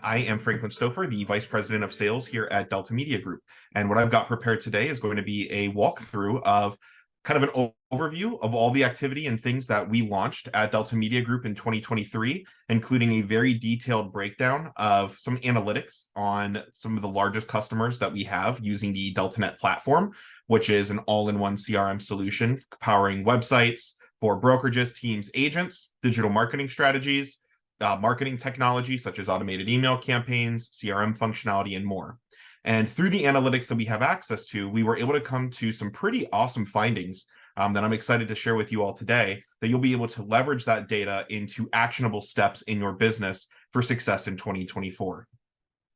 I am Franklin Stoffer, the Vice President of Sales here at Delta Media Group. And what I've got prepared today is going to be a walkthrough of kind of an overview of all the activity and things that we launched at Delta Media Group in 2023, including a very detailed breakdown of some analytics on some of the largest customers that we have using the DeltaNet platform, which is an all-in-one CRM solution powering websites for brokerages, teams, agents, digital marketing strategies, marketing technology such as automated email campaigns, CRM functionality, and more. And through the analytics that we have access to, we were able to come to some pretty awesome findings that I'm excited to share with you all today, that you'll be able to leverage that data into actionable steps in your business for success in 2024.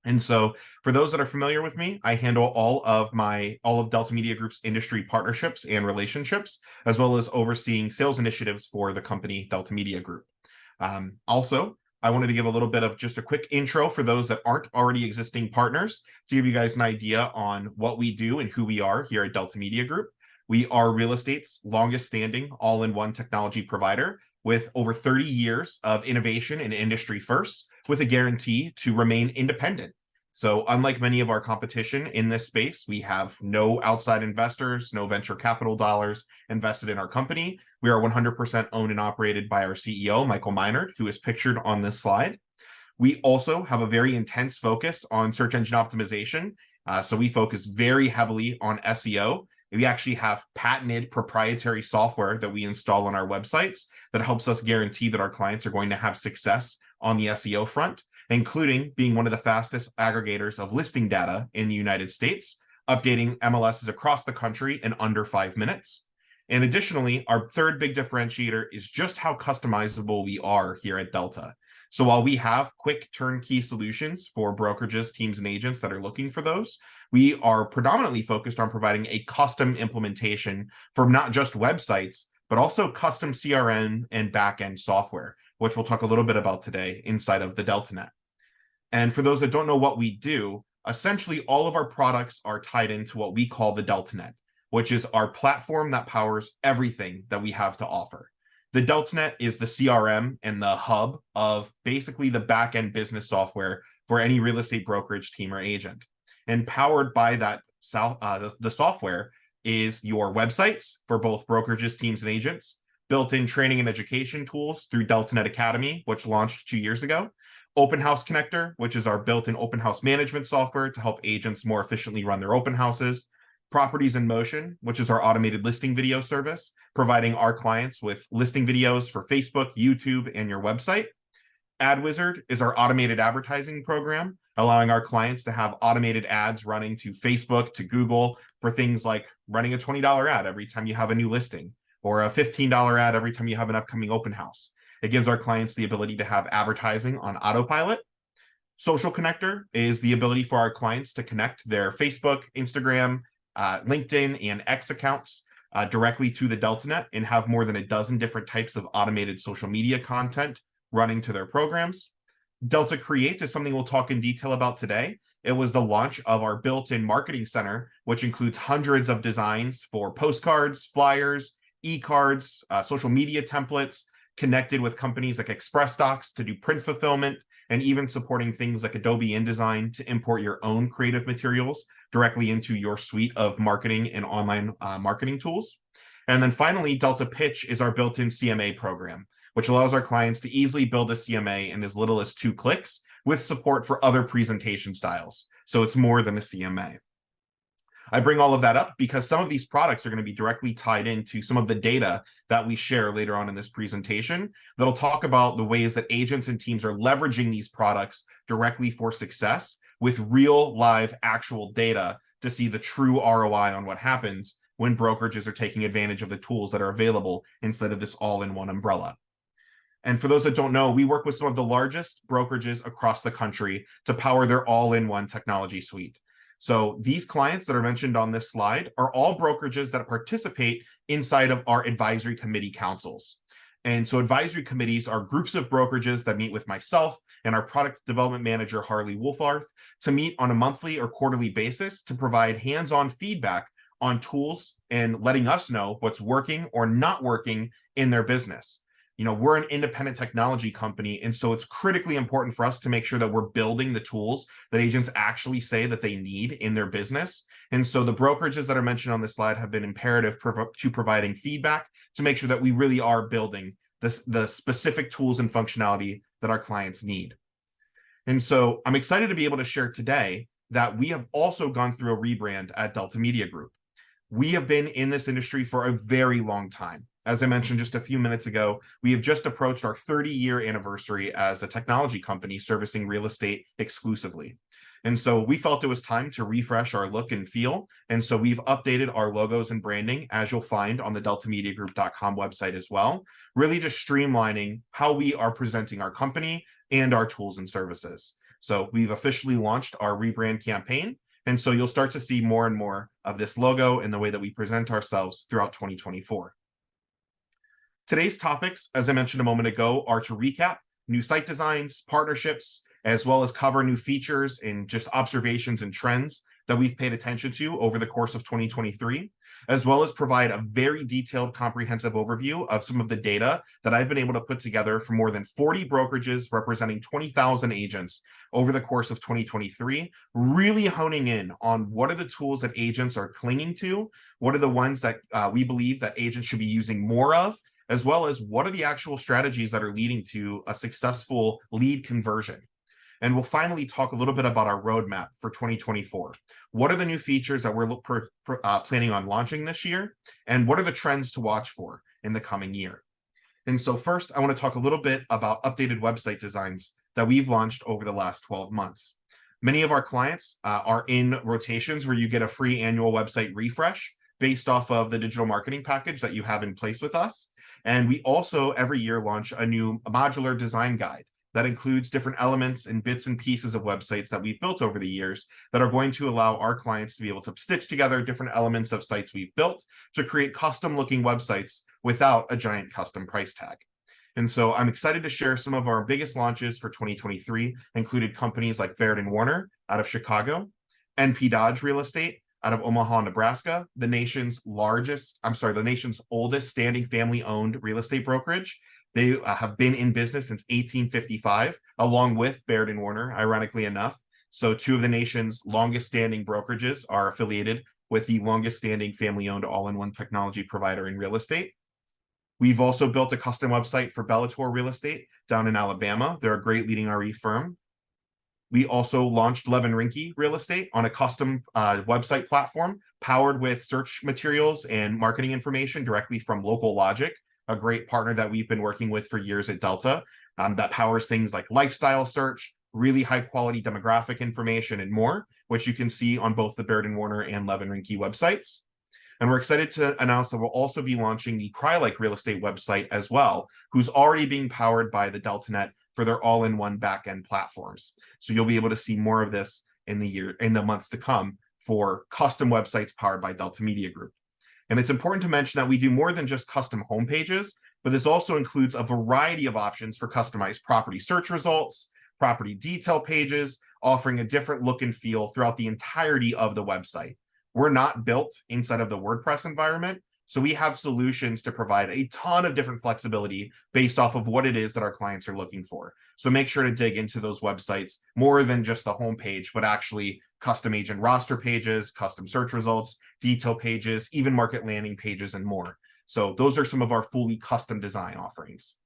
And so for those that are familiar with me, I handle all of Delta Media Group's industry partnerships and relationships, as well as overseeing sales initiatives for the company Delta Media Group. Also, I wanted to give a little bit of just a quick intro for those that aren't already existing partners to give you guys an idea on what we do and who we are here at Delta Media Group. We are real estate's longest standing all-in-one technology provider with over 30 years of innovation and industry firsts, with a guarantee to remain independent. So unlike many of our competition in this space, we have no outside investors, no venture capital dollars invested in our company. We are 100% owned and operated by our CEO, Michael Meinert, who is pictured on this slide. We also have a very intense focus on search engine optimization. So we focus very heavily on SEO. We actually have patented proprietary software that we install on our websites that helps us guarantee that our clients are going to have success on the SEO front, including being one of the fastest aggregators of listing data in the United States, updating MLSs across the country in under 5 minutes. And additionally, our third big differentiator is just how customizable we are here at Delta. So while we have quick turnkey solutions for brokerages, teams, and agents that are looking for those, we are predominantly focused on providing a custom implementation for not just websites, but also custom CRM and backend software, which we'll talk a little bit about today inside of the DeltaNet. And for those that don't know what we do, essentially all of our products are tied into what we call the DeltaNet, which is our platform that powers everything that we have to offer. The DeltaNet is the CRM and the hub of basically the back-end business software for any real estate brokerage team or agent. And powered by that, the software is your websites for both brokerages, teams, and agents, built-in training and education tools through DeltaNet Academy, which launched 2 years ago, Open House Connector, which is our built-in open house management software to help agents more efficiently run their open houses, Properties in Motion, which is our automated listing video service, providing our clients with listing videos for Facebook, YouTube, and your website. AdWizard is our automated advertising program, allowing our clients to have automated ads running to Facebook, to Google, for things like running a $20 ad every time you have a new listing, or a $15 ad every time you have an upcoming open house. It gives our clients the ability to have advertising on autopilot. Social Connector is the ability for our clients to connect their Facebook, Instagram, LinkedIn, and X accounts directly to the DeltaNet and have more than a dozen different types of automated social media content running to their programs. Delta Create is something we'll talk in detail about today. It was the launch of our built-in marketing center, which includes hundreds of designs for postcards, flyers, e-cards, social media templates, connected with companies like ExpressDocs to do print fulfillment, and even supporting things like Adobe InDesign to import your own creative materials directly into your suite of marketing and online marketing tools. And then finally, Delta Pitch is our built-in CMA program, which allows our clients to easily build a CMA in as little as 2 clicks with support for other presentation styles. So it's more than a CMA. I bring all of that up because some of these products are going to be directly tied into some of the data that we share later on in this presentation that'll talk about the ways that agents and teams are leveraging these products directly for success with real, live, actual data to see the true ROI on what happens when brokerages are taking advantage of the tools that are available instead of this all-in-one umbrella. And for those that don't know, we work with some of the largest brokerages across the country to power their all-in-one technology suite. So these clients that are mentioned on this slide are all brokerages that participate inside of our advisory committee councils. And so advisory committees are groups of brokerages that meet with myself and our product development manager, Harley Wolfarth, to meet on a monthly or quarterly basis to provide hands-on feedback on tools and letting us know what's working or not working in their business. we're an independent technology company, and so it's critically important for us to make sure that we're building the tools that agents actually say that they need in their business. And so the brokerages that are mentioned on this slide have been imperative to providing feedback to make sure that we really are building the specific tools and functionality that our clients need. And so I'm excited to be able to share today that we have also gone through a rebrand at Delta Media Group. We have been in this industry for a very long time. As I mentioned just a few minutes ago, we have just approached our 30-year anniversary as a technology company servicing real estate exclusively. And so we felt it was time to refresh our look and feel. And so we've updated our logos and branding, as you'll find on the deltamediagroup.com website as well, really just streamlining how we are presenting our company and our tools and services. So we've officially launched our rebrand campaign. And so you'll start to see more and more of this logo and the way that we present ourselves throughout 2024. Today's topics, as I mentioned a moment ago, are to recap new site designs, partnerships, as well as cover new features and just observations and trends that we've paid attention to over the course of 2023, as well as provide a very detailed, comprehensive overview of some of the data that I've been able to put together for more than 40 brokerages representing 20,000 agents over the course of 2023, really honing in on what are the tools that agents are clinging to, what are the ones that we believe that agents should be using more of, as well as what are the actual strategies that are leading to a successful lead conversion. And we'll finally talk a little bit about our roadmap for 2024. What are the new features that we're planning on launching this year? And what are the trends to watch for in the coming year? And so first, I want to talk a little bit about updated website designs that we've launched over the last 12 months. Many of our clients are in rotations where you get a free annual website refresh based off of the digital marketing package that you have in place with us. And we also every year launch a new modular design guide that includes different elements and bits and pieces of websites that we've built over the years that are going to allow our clients to be able to stitch together different elements of sites we've built to create custom looking websites without a giant custom price tag. And so I'm excited to share some of our biggest launches for 2023, included companies like Baird & Warner out of Chicago, NP Dodge Real Estate out of Omaha, Nebraska, the nation's oldest standing family-owned real estate brokerage. They have been in business since 1855, along with Baird & Warner, ironically enough. So two of the nation's longest-standing brokerages are affiliated with the longest-standing family-owned all-in-one technology provider in real estate. We've also built a custom website for Bellator Real Estate down in Alabama. They're a great leading RE firm. We also launched Levin Rinke Real Estate on a custom website platform powered with search materials and marketing information directly from Local Logic, a great partner that we've been working with for years at Delta, that powers things like lifestyle search, really high quality demographic information, and more, which you can see on both the Baird & Warner and Levin Rinke websites. And we're excited to announce that we'll also be launching the CryLike Real Estate website as well, who's already being powered by the DeltaNet for their all-in-one back-end platforms. So you'll be able to see more of this in the months to come for custom websites powered by Delta Media Group. And it's important to mention that we do more than just custom homepages, but this also includes a variety of options for customized property search results, property detail pages, offering a different look and feel throughout the entirety of the website. We're not built inside of the WordPress environment, so we have solutions to provide a ton of different flexibility based off of what it is that our clients are looking for. So make sure to dig into those websites more than just the homepage, but actually custom agent roster pages, custom search results, detail pages, even market landing pages, and more. So those are some of our fully custom design offerings.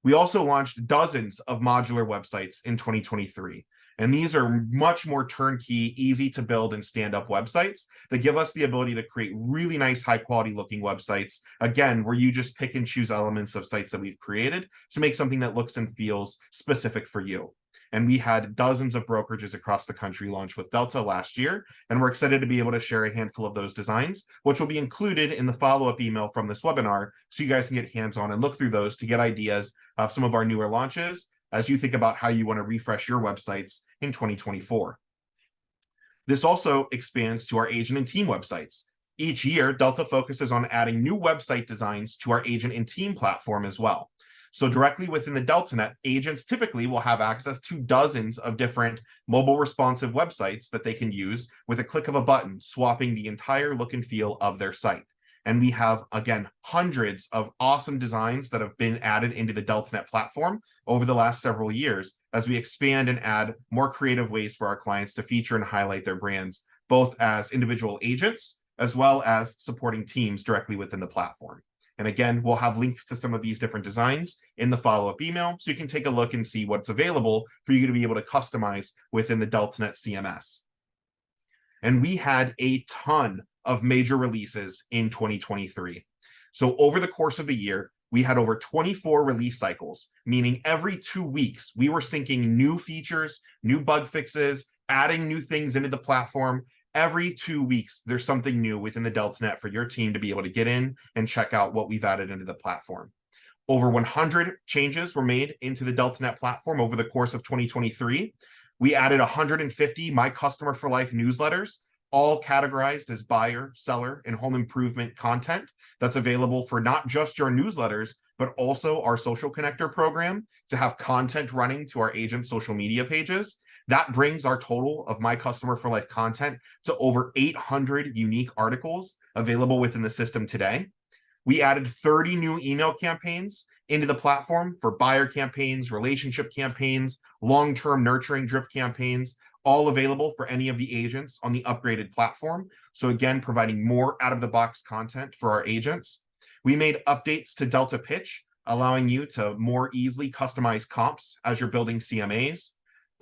We also launched dozens of modular websites in 2023. And these are much more turnkey, easy to build and stand up websites that give us the ability to create really nice, high quality looking websites. Again, where you just pick and choose elements of sites that we've created to make something that looks and feels specific for you. And we had dozens of brokerages across the country launch with Delta last year. And we're excited to be able to share a handful of those designs, which will be included in the follow-up email from this webinar. So you guys can get hands-on and look through those to get ideas of some of our newer launches as you think about how you want to refresh your websites in 2024. This also expands to our agent and team websites. Each year, Delta focuses on adding new website designs to our agent and team platform as well. So directly within the DeltaNet, agents typically will have access to dozens of different mobile responsive websites that they can use with a click of a button, swapping the entire look and feel of their site. And we have, again, hundreds of awesome designs that have been added into the DeltaNet platform over the last several years as we expand and add more creative ways for our clients to feature and highlight their brands, both as individual agents as well as supporting teams directly within the platform. And again, we'll have links to some of these different designs in the follow-up email so you can take a look and see what's available for you to be able to customize within the DeltaNet CMS. And we had a ton of major releases in 2023. So over the course of the year, we had over 24 release cycles, meaning every 2 weeks, we were syncing new features, new bug fixes, adding new things into the platform. Every 2 weeks, there's something new within the DeltaNet for your team to be able to get in and check out what we've added into the platform. Over 100 changes were made into the DeltaNet platform over the course of 2023. We added 150 My Customer for Life newsletters, all categorized as buyer, seller, and home improvement content that's available for not just your newsletters, but also our social connector program to have content running to our agent social media pages. That brings our total of My Customer for Life content to over 800 unique articles available within the system today. We added 30 new email campaigns into the platform for buyer campaigns, relationship campaigns, long-term nurturing drip campaigns, all available for any of the agents on the upgraded platform. So again, providing more out-of-the-box content for our agents. We made updates to Delta Pitch, allowing you to more easily customize comps as you're building CMAs.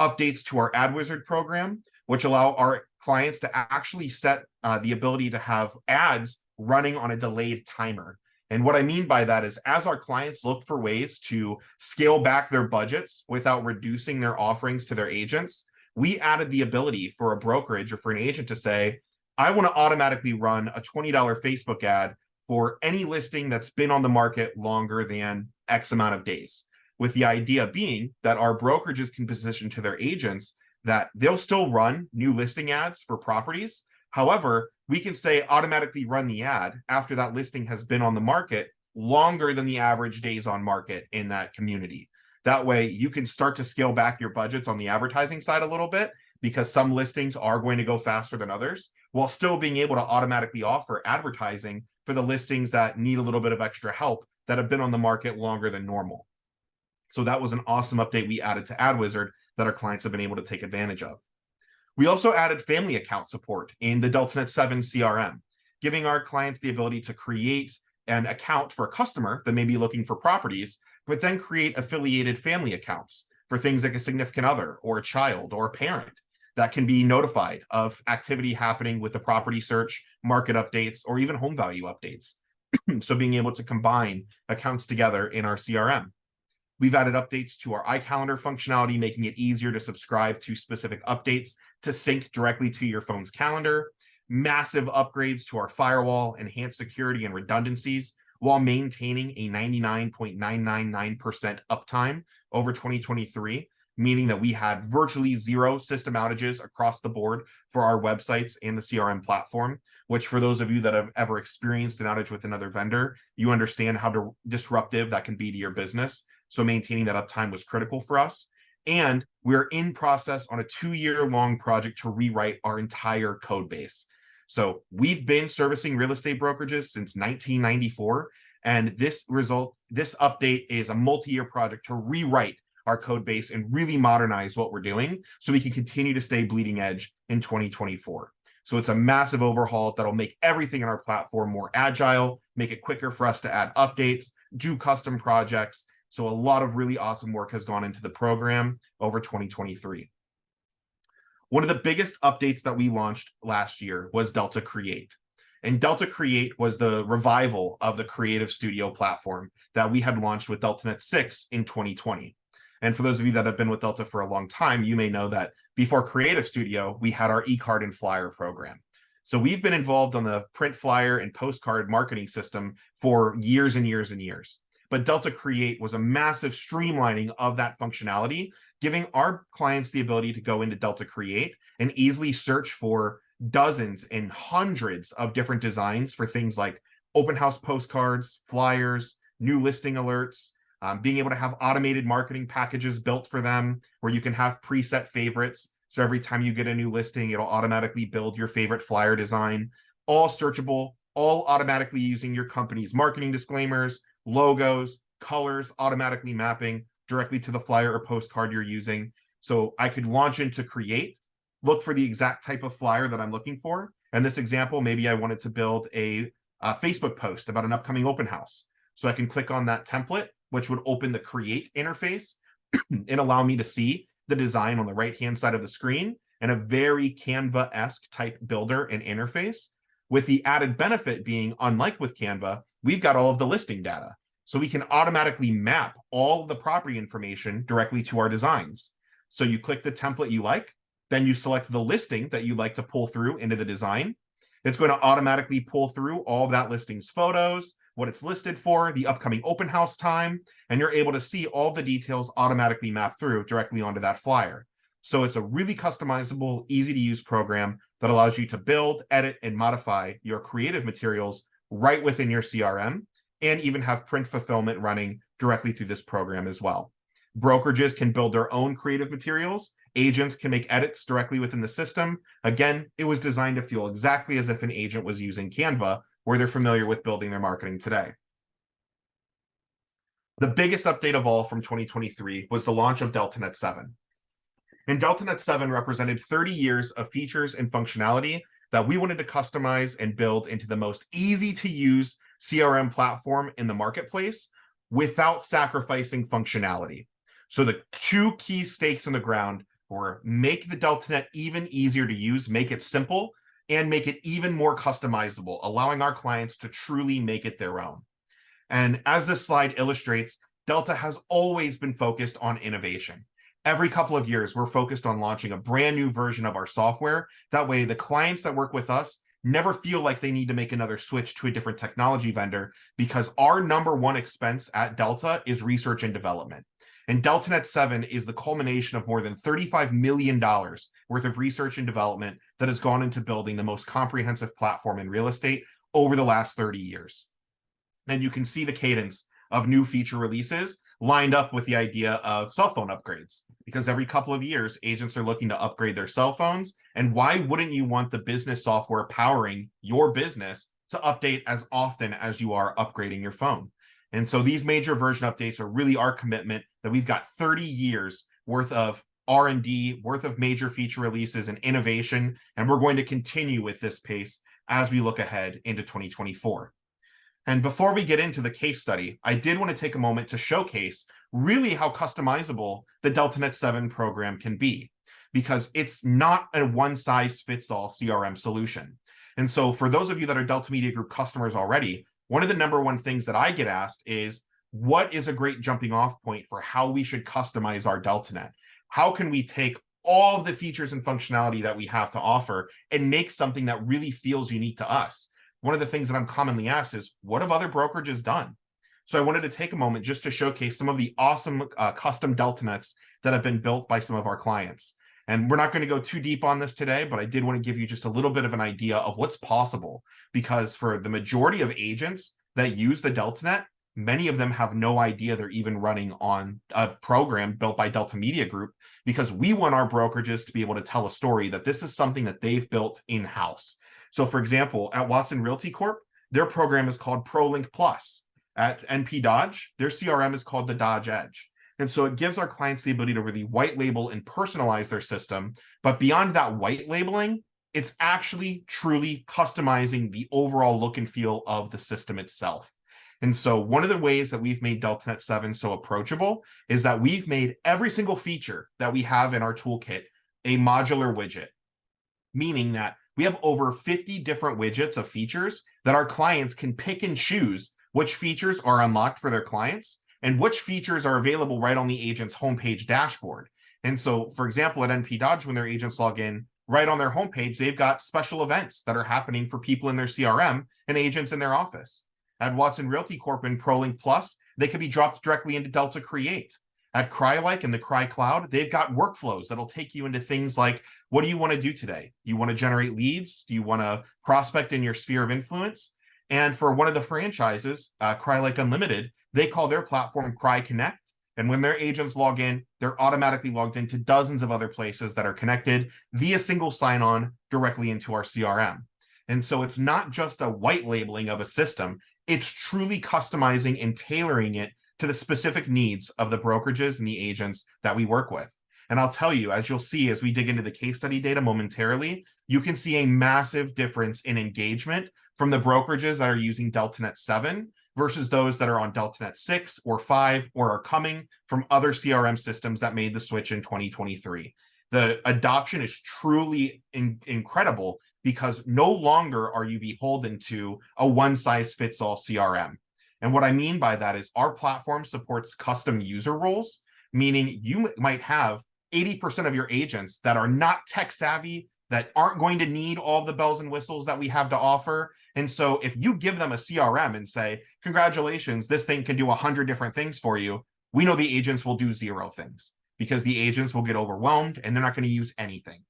Updates to our AdWizard program, which allow our clients to actually set the ability to have ads running on a delayed timer. And what I mean by that is as our clients look for ways to scale back their budgets without reducing their offerings to their agents, we added the ability for a brokerage or for an agent to say, I want to automatically run a $20 Facebook ad for any listing that's been on the market longer than X amount of days, with the idea being that our brokerages can position to their agents that they'll still run new listing ads for properties. However, we can say automatically run the ad after that listing has been on the market longer than the average days on market in that community. That way, you can start to scale back your budgets on the advertising side a little bit because some listings are going to go faster than others, while still being able to automatically offer advertising for the listings that need a little bit of extra help that have been on the market longer than normal. So that was an awesome update we added to AdWizard that our clients have been able to take advantage of. We also added family account support in the DeltaNet 7 CRM, giving our clients the ability to create an account for a customer that may be looking for properties, but then create affiliated family accounts for things like a significant other or a child or a parent that can be notified of activity happening with the property search, market updates, or even home value updates. So being able to combine accounts together in our CRM. We've added updates to our iCalendar functionality, making it easier to subscribe to specific updates to sync directly to your phone's calendar. Massive upgrades to our firewall, enhanced security and redundancies, while maintaining a 99.999% uptime over 2023, meaning that we had virtually zero system outages across the board for our websites and the CRM platform, which for those of you that have ever experienced an outage with another vendor, you understand how disruptive that can be to your business. So maintaining that uptime was critical for us. And we're in process on a 2-year-long project to rewrite our entire code base. So we've been servicing real estate brokerages since 1994. And this update is a multi-year project to rewrite our code base and really modernize what we're doing so we can continue to stay bleeding edge in 2024. So it's a massive overhaul that'll make everything in our platform more agile, make it quicker for us to add updates, do custom projects. So a lot of really awesome work has gone into the program over 2023. One of the biggest updates that we launched last year was Delta Create. And Delta Create was the revival of the Creative Studio platform that we had launched with DeltaNet 6 in 2020. And for those of you that have been with Delta for a long time, you may know that before Creative Studio, we had our e-card and flyer program. So we've been involved on the print flyer and postcard marketing system for years and years and years. But Delta Create was a massive streamlining of that functionality, giving our clients the ability to go into Delta Create and easily search for dozens and hundreds of different designs for things like open house postcards, flyers, new listing alerts, being able to have automated marketing packages built for them where you can have preset favorites. So every time you get a new listing, it'll automatically build your favorite flyer design, all searchable, all automatically using your company's marketing disclaimers, logos, colors, automatically mapping directly to the flyer or postcard you're using. So I could launch into Create, look for the exact type of flyer that I'm looking for. In this example, maybe I wanted to build a Facebook post about an upcoming open house. So I can click on that template, which would open the Create interface and allow me to see the design on the right-hand side of the screen and a very Canva-esque type builder and interface, with the added benefit being, unlike with Canva, we've got all of the listing data. So we can automatically map all of the property information directly to our designs. So you click the template you like, then you select the listing that you'd like to pull through into the design. It's going to automatically pull through all of that listing's photos, what it's listed for, the upcoming open house time, and you're able to see all the details automatically mapped through directly onto that flyer. So it's a really customizable, easy to use program that allows you to build, edit, and modify your creative materials right within your CRM, and even have print fulfillment running directly through this program as well. Brokerages can build their own creative materials. Agents can make edits directly within the system. Again, it was designed to feel exactly as if an agent was using Canva, where they're familiar with building their marketing today. The biggest update of all from 2023 was the launch of DeltaNet 7. And DeltaNet 7 represented 30 years of features and functionality that we wanted to customize and build into the most easy-to-use CRM platform in the marketplace without sacrificing functionality. So the two key stakes in the ground were make the DeltaNet even easier to use, make it simple, and make it even more customizable, allowing our clients to truly make it their own. And as this slide illustrates, Delta has always been focused on innovation. Every couple of years, we're focused on launching a brand new version of our software. That way, the clients that work with us never feel like they need to make another switch to a different technology vendor, because our number one expense at Delta is research and development. And DeltaNet 7 is the culmination of more than $35 million worth of research and development that has gone into building the most comprehensive platform in real estate over the last 30 years. And you can see the cadence of new feature releases lined up with the idea of cell phone upgrades, because every couple of years, agents are looking to upgrade their cell phones. And why wouldn't you want the business software powering your business to update as often as you are upgrading your phone? And so these major version updates are really our commitment that we've got 30 years worth of R&D, worth of major feature releases and innovation, and we're going to continue with this pace as we look ahead into 2024. And before we get into the case study, I did want to take a moment to showcase really how customizable the DeltaNet 7 program can be, because it's not a one-size-fits-all CRM solution. And so for those of you that are Delta Media Group customers already, one of the number one things that I get asked is, what is a great jumping off point for how we should customize our DeltaNet? How can we take all of the features and functionality that we have to offer and make something that really feels unique to us? One of the things that I'm commonly asked is, what have other brokerages done? So I wanted to take a moment just to showcase some of the awesome custom DeltaNets that have been built by some of our clients. And we're not going to go too deep on this today, but I did want to give you just a little bit of an idea of what's possible, because for the majority of agents that use the DeltaNet, many of them have no idea they're even running on a program built by Delta Media Group, because we want our brokerages to be able to tell a story that this is something that they've built in-house. So for example, at Watson Realty Corp, their program is called ProLink Plus. At NP Dodge, their CRM is called the Dodge Edge. And so it gives our clients the ability to really white label and personalize their system. But beyond that white labeling, it's actually truly customizing the overall look and feel of the system itself. And so one of the ways that we've made DeltaNet 7 so approachable is that we've made every single feature that we have in our toolkit a modular widget, meaning that we have over 50 different widgets of features that our clients can pick and choose which features are unlocked for their clients and which features are available right on the agent's homepage dashboard. And so, for example, at NP Dodge, when their agents log in, right on their homepage, they've got special events that are happening for people in their CRM and agents in their office. At Watson Realty Corp in ProLink Plus, they can be dropped directly into Delta Create. At CryLike and the Cry Cloud, they've got workflows that'll take you into things like, what do you want to do today? You want to generate leads? Do you want to prospect in your sphere of influence? And for one of the franchises, CryLike Unlimited, they call their platform Cry Connect. And when their agents log in, they're automatically logged into dozens of other places that are connected via single sign-on directly into our CRM. And so it's not just a white labeling of a system, it's truly customizing and tailoring it to the specific needs of the brokerages and the agents that we work with. And I'll tell you, as you'll see as we dig into the case study data momentarily, you can see a massive difference in engagement from the brokerages that are using DeltaNet 7 versus those that are on DeltaNet 6 or 5 or are coming from other CRM systems that made the switch in 2023. The adoption is truly incredible because no longer are you beholden to a one-size-fits-all CRM. And what I mean by that is our platform supports custom user roles, meaning you might have 80% of your agents that are not tech savvy, that aren't going to need all the bells and whistles that we have to offer. And so if you give them a CRM and say, congratulations, this thing can do 100 different things for you, we know the agents will do 0 things because the agents will get overwhelmed and they're not going to use anything.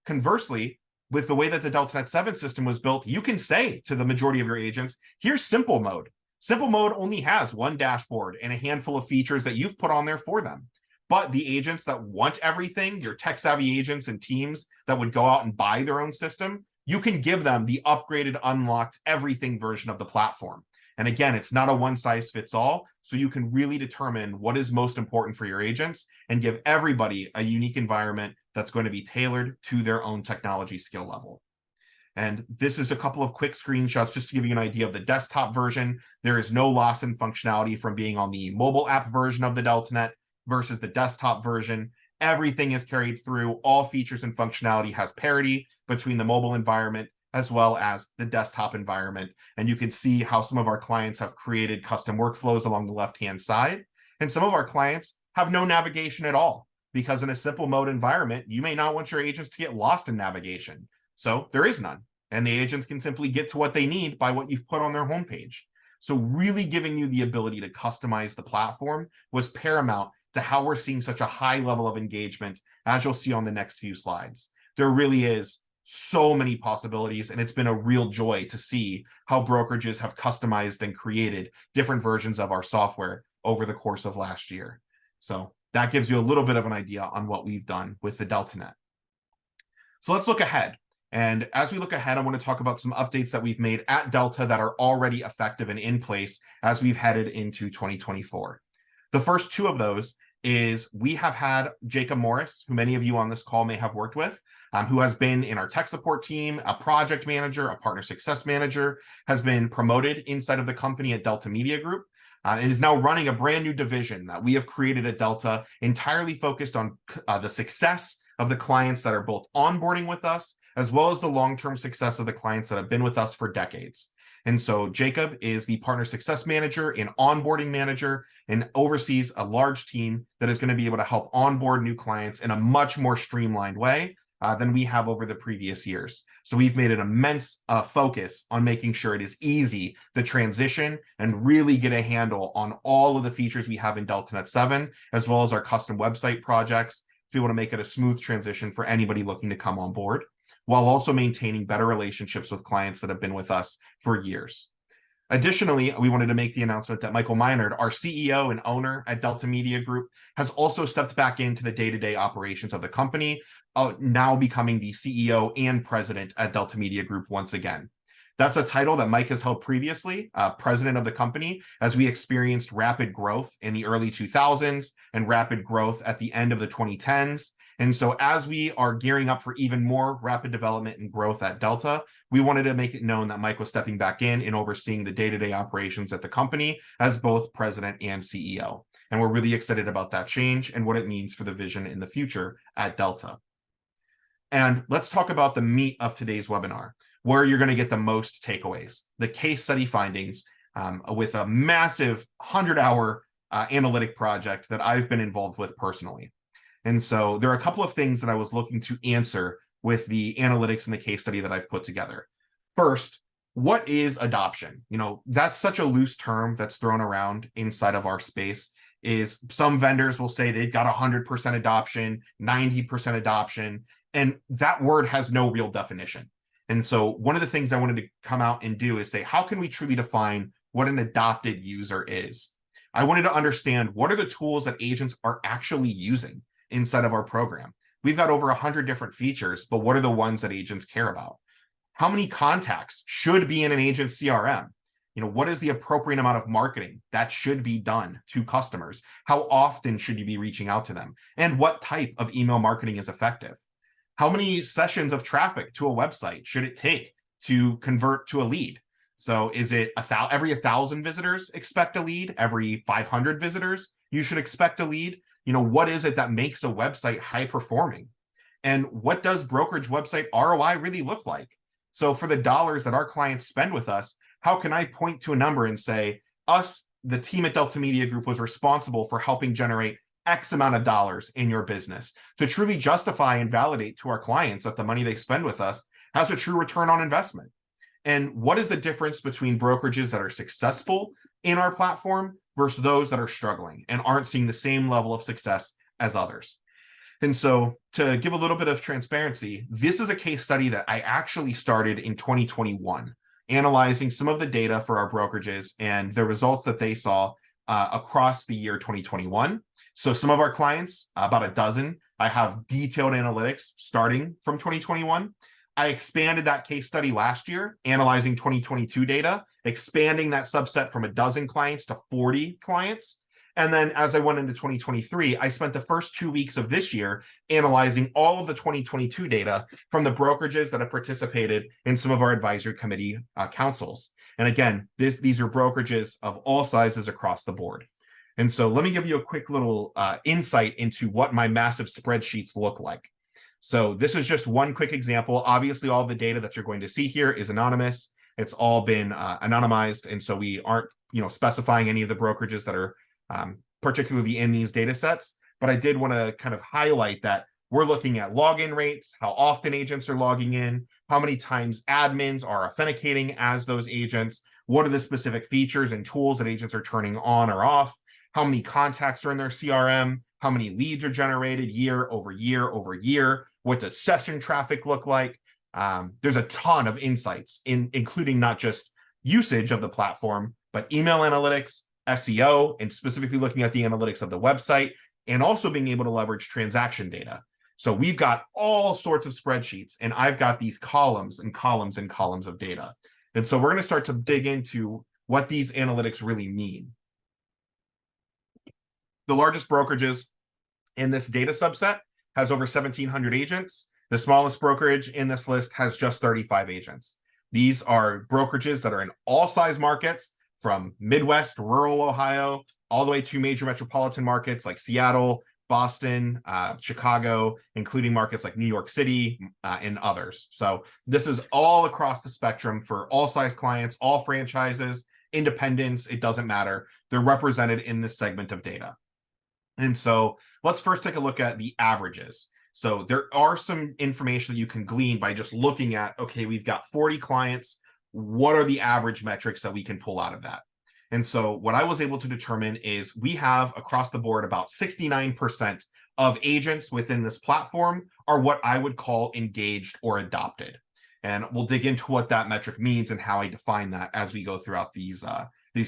Conversely, with the way that the DeltaNet 7 system was built, you can say to the majority of your agents, here's simple mode. Simple mode only has one dashboard and a handful of features that you've put on there for them. But the agents that want everything, your tech-savvy agents and teams that would go out and buy their own system, you can give them the upgraded, unlocked everything version of the platform. And again, it's not a one-size-fits-all, so you can really determine what is most important for your agents and give everybody a unique environment that's going to be tailored to their own technology skill level. And this is a couple of quick screenshots just to give you an idea of the desktop version. There is no loss in functionality from being on the mobile app version of the DeltaNet versus the desktop version. Everything is carried through. All features and functionality has parity between the mobile environment as well as the desktop environment. And you can see how some of our clients have created custom workflows along the left-hand side. And some of our clients have no navigation at all because in a simple mode environment, you may not want your agents to get lost in navigation. So there is none. And the agents can simply get to what they need by what you've put on their homepage. So really giving you the ability to customize the platform was paramount to how we're seeing such a high level of engagement, as you'll see on the next few slides. There really is so many possibilities, and it's been a real joy to see how brokerages have customized and created different versions of our software over the course of last year. So that gives you a little bit of an idea on what we've done with the DeltaNet. So let's look ahead. And as we look ahead, I want to talk about some updates that we've made at Delta that are already effective and in place as we've headed into 2024. The first 2 of those is we have had Jacob Morris, who many of you on this call may have worked with, who has been in our tech support team, a project manager, a partner success manager, has been promoted inside of the company at Delta Media Group, and is now running a brand new division that we have created at Delta, entirely focused on the success of the clients that are both onboarding with us, as well as the long-term success of the clients that have been with us for decades. And so Jacob is the partner success manager and onboarding manager and oversees a large team that is going to be able to help onboard new clients in a much more streamlined way than we have over the previous years. So we've made an immense focus on making sure it is easy to transition and really get a handle on all of the features we have in DeltaNet 7, as well as our custom website projects, to be able to make it a smooth transition for anybody looking to come on board, while also maintaining better relationships with clients that have been with us for years. Additionally, we wanted to make the announcement that Michael Meinard, our CEO and owner at Delta Media Group, has also stepped back into the day-to-day operations of the company, now becoming the CEO and president at Delta Media Group once again. That's a title that Mike has held previously, president of the company, as we experienced rapid growth in the early 2000s and rapid growth at the end of the 2010s. And so as we are gearing up for even more rapid development and growth at Delta, we wanted to make it known that Mike was stepping back in and overseeing the day-to-day operations at the company as both president and CEO. And we're really excited about that change and what it means for the vision in the future at Delta. And let's talk about the meat of today's webinar, where you're going to get the most takeaways, the case study findings with a massive 100-hour analytic project that I've been involved with personally. And so there are a couple of things that I was looking to answer with the analytics and the case study that I've put together. First, what is adoption? You know, that's such a loose term that's thrown around inside of our space. Is some vendors will say they've got 100% adoption, 90% adoption, and that word has no real definition. And so one of the things I wanted to come out and do is say, how can we truly define what an adopted user is? I wanted to understand what are the tools that agents are actually using inside of our program. We've got over 100 different features, but what are the ones that agents care about? How many contacts should be in an agent's CRM? What is the appropriate amount of marketing that should be done to customers? How often should you be reaching out to them? And what type of email marketing is effective? How many sessions of traffic to a website should it take to convert to a lead? So is it every 1,000 visitors expect a lead? Every 500 visitors you should expect a lead? What is it that makes a website high performing? And what does brokerage website ROI really look like? So for the dollars that our clients spend with us, how can I point to a number and say, the team at Delta Media Group was responsible for helping generate X amount of dollars in your business, to truly justify and validate to our clients that the money they spend with us has a true return on investment? And what is the difference between brokerages that are successful in our platform versus those that are struggling and aren't seeing the same level of success as others? And so to give a little bit of transparency, this is a case study that I actually started in 2021, analyzing some of the data for our brokerages and the results that they saw across the year 2021. So some of our clients, about a dozen, I have detailed analytics starting from 2021. I expanded that case study last year, analyzing 2022 data, expanding that subset from a dozen clients to 40 clients. And then as I went into 2023, I spent the first 2 weeks of this year analyzing all of the 2022 data from the brokerages that have participated in some of our advisory committee councils. And again, these are brokerages of all sizes across the board. And so let me give you a quick little insight into what my massive spreadsheets look like. So this is just one quick example. Obviously, all the data that you're going to see here is anonymous. It's all been anonymized. And so we aren't specifying any of the brokerages that are particularly in these data sets. But I did want to kind of highlight that we're looking at login rates, how often agents are logging in, how many times admins are authenticating as those agents, what are the specific features and tools that agents are turning on or off, how many contacts are in their CRM, how many leads are generated year over year over year, what does session traffic look like. There's a ton of insights, including not just usage of the platform, but email analytics, SEO, and specifically looking at the analytics of the website, and also being able to leverage transaction data. So we've got all sorts of spreadsheets, and I've got these columns and columns and columns of data. And so we're going to start to dig into what these analytics really mean. The largest brokerages in this data subset has over 1,700 agents. The smallest brokerage in this list has just 35 agents. These are brokerages that are in all size markets, from Midwest, rural Ohio, all the way to major metropolitan markets like Seattle, Boston, Chicago, including markets like New York City and others. So this is all across the spectrum for all size clients, all franchises, independents, it doesn't matter. They're represented in this segment of data. And so let's first take a look at the averages. So there are some information that you can glean by just looking at, okay, we've got 40 clients. What are the average metrics that we can pull out of that? And so what I was able to determine is we have across the board about 69% of agents within this platform are what I would call engaged or adopted. And we'll dig into what that metric means and how I define that as we go throughout these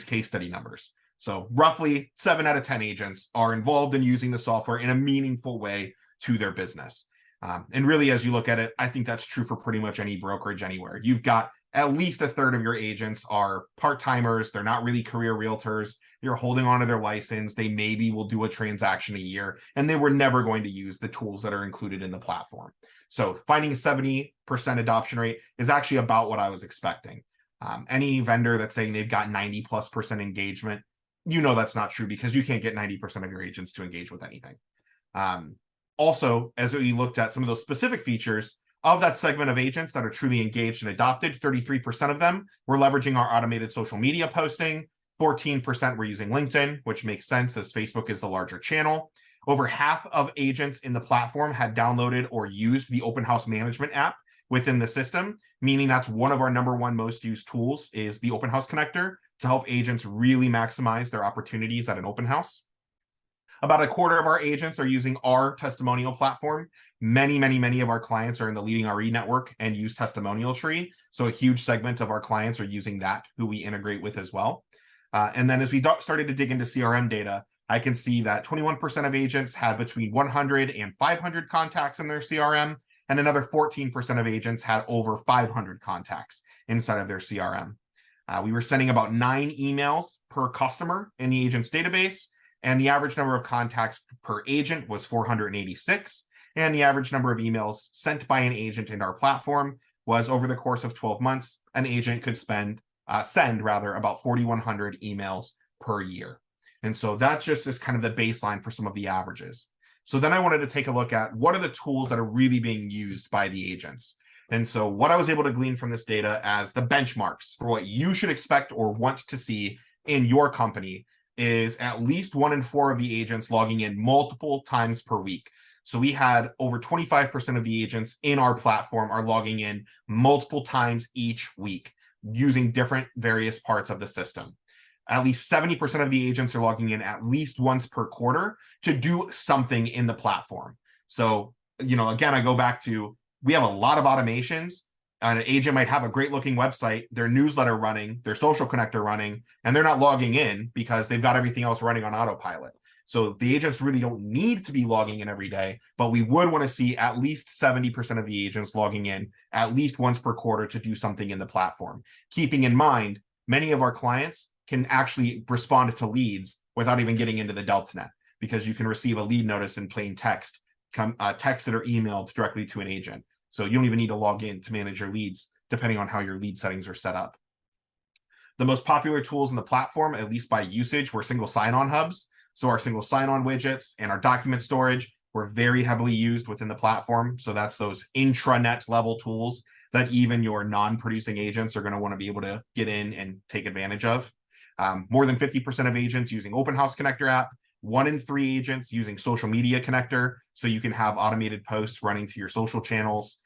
case study numbers. So roughly 7 out of 10 agents are involved in using the software in a meaningful way to their business. And really, as you look at it, I think that's true for pretty much any brokerage anywhere. You've got at least a third of your agents are part-timers. They're not really career realtors. You're holding on to their license. They maybe will do a transaction a year, and they were never going to use the tools that are included in the platform. So finding a 70% adoption rate is actually about what I was expecting. Any vendor that's saying they've got 90+% engagement, that's not true, because you can't get 90% of your agents to engage with anything. Also, as we looked at some of those specific features, of that segment of agents that are truly engaged and adopted, 33% of them were leveraging our automated social media posting. 14% were using LinkedIn, which makes sense as Facebook is the larger channel. Over half of agents in the platform had downloaded or used the Open House Management app within the system, meaning that's one of our #1 most used tools is the Open House Connector to help agents really maximize their opportunities at an open house. About a quarter of our agents are using our testimonial platform. Many of our clients are in the leading RE network and use Testimonial Tree. So a huge segment of our clients are using that, who we integrate with as well. And then as we started to dig into CRM data, I can see that 21% of agents had between 100 and 500 contacts in their CRM, and another 14% of agents had over 500 contacts inside of their CRM. We were sending about 9 emails per customer in the agent's database, and the average number of contacts per agent was 486, and the average number of emails sent by an agent in our platform was, over the course of 12 months, an agent could send about 4,100 emails per year. And so that just is kind of the baseline for some of the averages. So then I wanted to take a look at what are the tools that are really being used by the agents. And so what I was able to glean from this data as the benchmarks for what you should expect or want to see in your company is at least 1 in 4 of the agents logging in multiple times per week. So we had over 25% of the agents in our platform are logging in multiple times each week using different various parts of the system. At least 70% of the agents are logging in at least once per quarter to do something in the platform. So, again, I go back to, we have a lot of automations. An agent might have a great looking website, their newsletter running, their social connector running, and they're not logging in because they've got everything else running on autopilot. So the agents really don't need to be logging in every day, but we would want to see at least 70% of the agents logging in at least once per quarter to do something in the platform. Keeping in mind, many of our clients can actually respond to leads without even getting into the DeltaNet, because you can receive a lead notice in plain text, texted or emailed directly to an agent. So you don't even need to log in to manage your leads, depending on how your lead settings are set up. The most popular tools in the platform, at least by usage, were single sign-on hubs. So our single sign-on widgets and our document storage were very heavily used within the platform. So that's those intranet level tools that even your non-producing agents are going to want to be able to get in and take advantage of. More than 50% of agents using Open House Connector app, 1 in 3 agents using Social Media Connector, so you can have automated posts running to your social channels.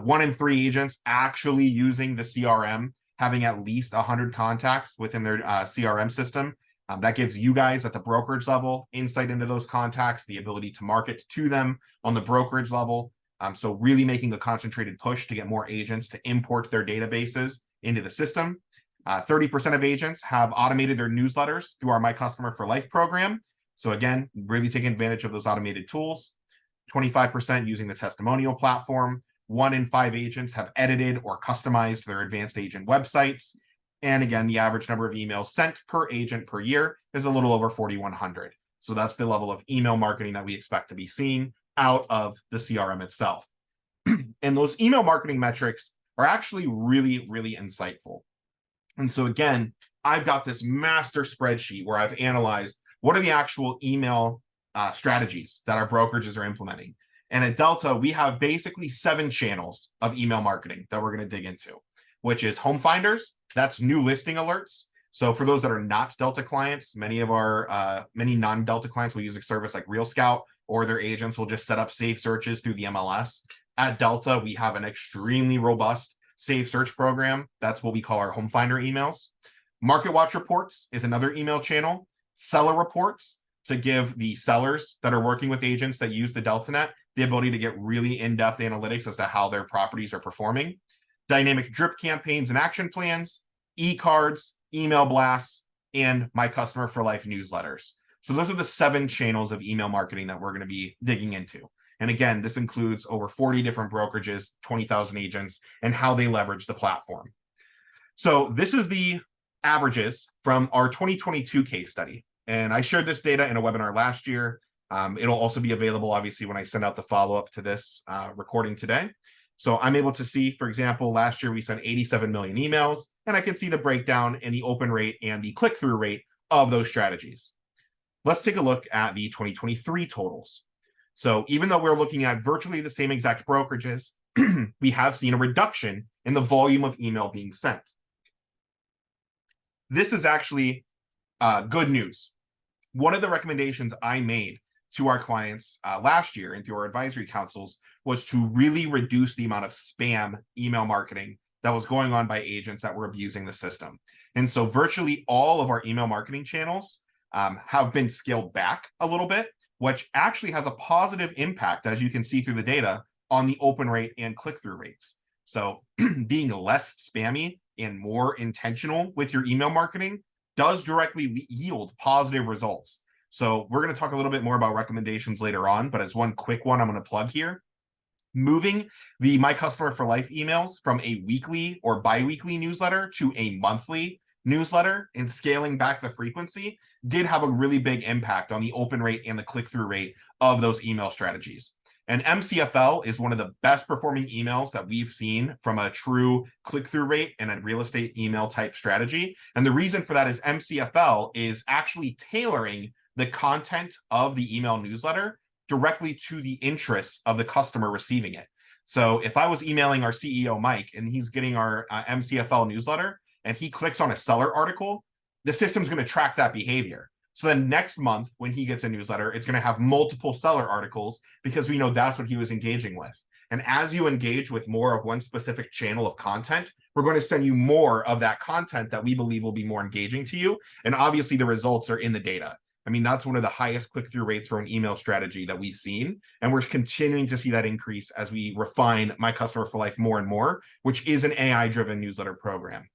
1 in 3 agents actually using the CRM, having at least 100 contacts within their CRM system. That gives you guys at the brokerage level insight into those contacts, the ability to market to them on the brokerage level. So really making a concentrated push to get more agents to import their databases into the system. 30% of agents have automated their newsletters through our My Customer for Life program. So again, really taking advantage of those automated tools. 25% using the testimonial platform. 1 in 5 agents have edited or customized their advanced agent websites. And again, the average number of emails sent per agent per year is a little over 4,100. So that's the level of email marketing that we expect to be seeing out of the CRM itself. And those email marketing metrics are actually really, really insightful. And so again, I've got this master spreadsheet where I've analyzed what are the actual email strategies that our brokerages are implementing. And at Delta, we have basically 7 channels of email marketing that we're going to dig into, which is home finders. That's new listing alerts. So for those that are not Delta clients, many non-Delta clients will use a service like Real Scout, or their agents will just set up saved searches through the MLS. At Delta, we have an extremely robust saved search program. That's what we call our home finder emails. Market Watch reports is another email channel. Seller reports, to give the sellers that are working with agents that use the DeltaNet the ability to get really in-depth analytics as to how their properties are performing. Dynamic drip campaigns and action plans, e-cards, email blasts, and My Customer for Life newsletters. So those are the 7 channels of email marketing that we're going to be digging into. And again, this includes over 40 different brokerages, 20,000 agents, and how they leverage the platform. So this is the averages from our 2022 case study. And I shared this data in a webinar last year. It'll also be available, obviously, when I send out the follow-up to this recording today. So I'm able to see, for example, last year we sent 87 million emails, and I can see the breakdown in the open rate and the click-through rate of those strategies. Let's take a look at the 2023 totals. So even though we're looking at virtually the same exact brokerages, we have seen a reduction in the volume of email being sent. This is actually good news. One of the recommendations I made to our clients last year and through our advisory councils was to really reduce the amount of spam email marketing that was going on by agents that were abusing the system. And so virtually all of our email marketing channels have been scaled back a little bit, which actually has a positive impact, as you can see through the data, on the open rate and click-through rates. So being less spammy and more intentional with your email marketing does directly yield positive results. So we're going to talk a little bit more about recommendations later on, but as one quick one I'm going to plug here, Moving the My Customer for Life emails from a weekly or bi-weekly newsletter to a monthly newsletter and scaling back the frequency did have a really big impact on the open rate and the click-through rate of those email strategies. And MCFL is one of the best performing emails that we've seen from a true click-through rate and a real estate email type strategy. And the reason for that is MCFL is actually tailoring the content of the email newsletter directly to the interests of the customer receiving it. So if I was emailing our CEO, Mike, and he's getting our MCFL newsletter, and he clicks on a seller article, the system's going to track that behavior. So then next month, when he gets a newsletter, it's going to have multiple seller articles because we know that's what he was engaging with. And as you engage with more of one specific channel of content, we're going to send you more of that content that we believe will be more engaging to you. And obviously the results are in the data. I mean, that's one of the highest click-through rates for an email strategy that we've seen. And we're continuing to see that increase as we refine My Customer for Life more and more, which is an AI-driven newsletter program.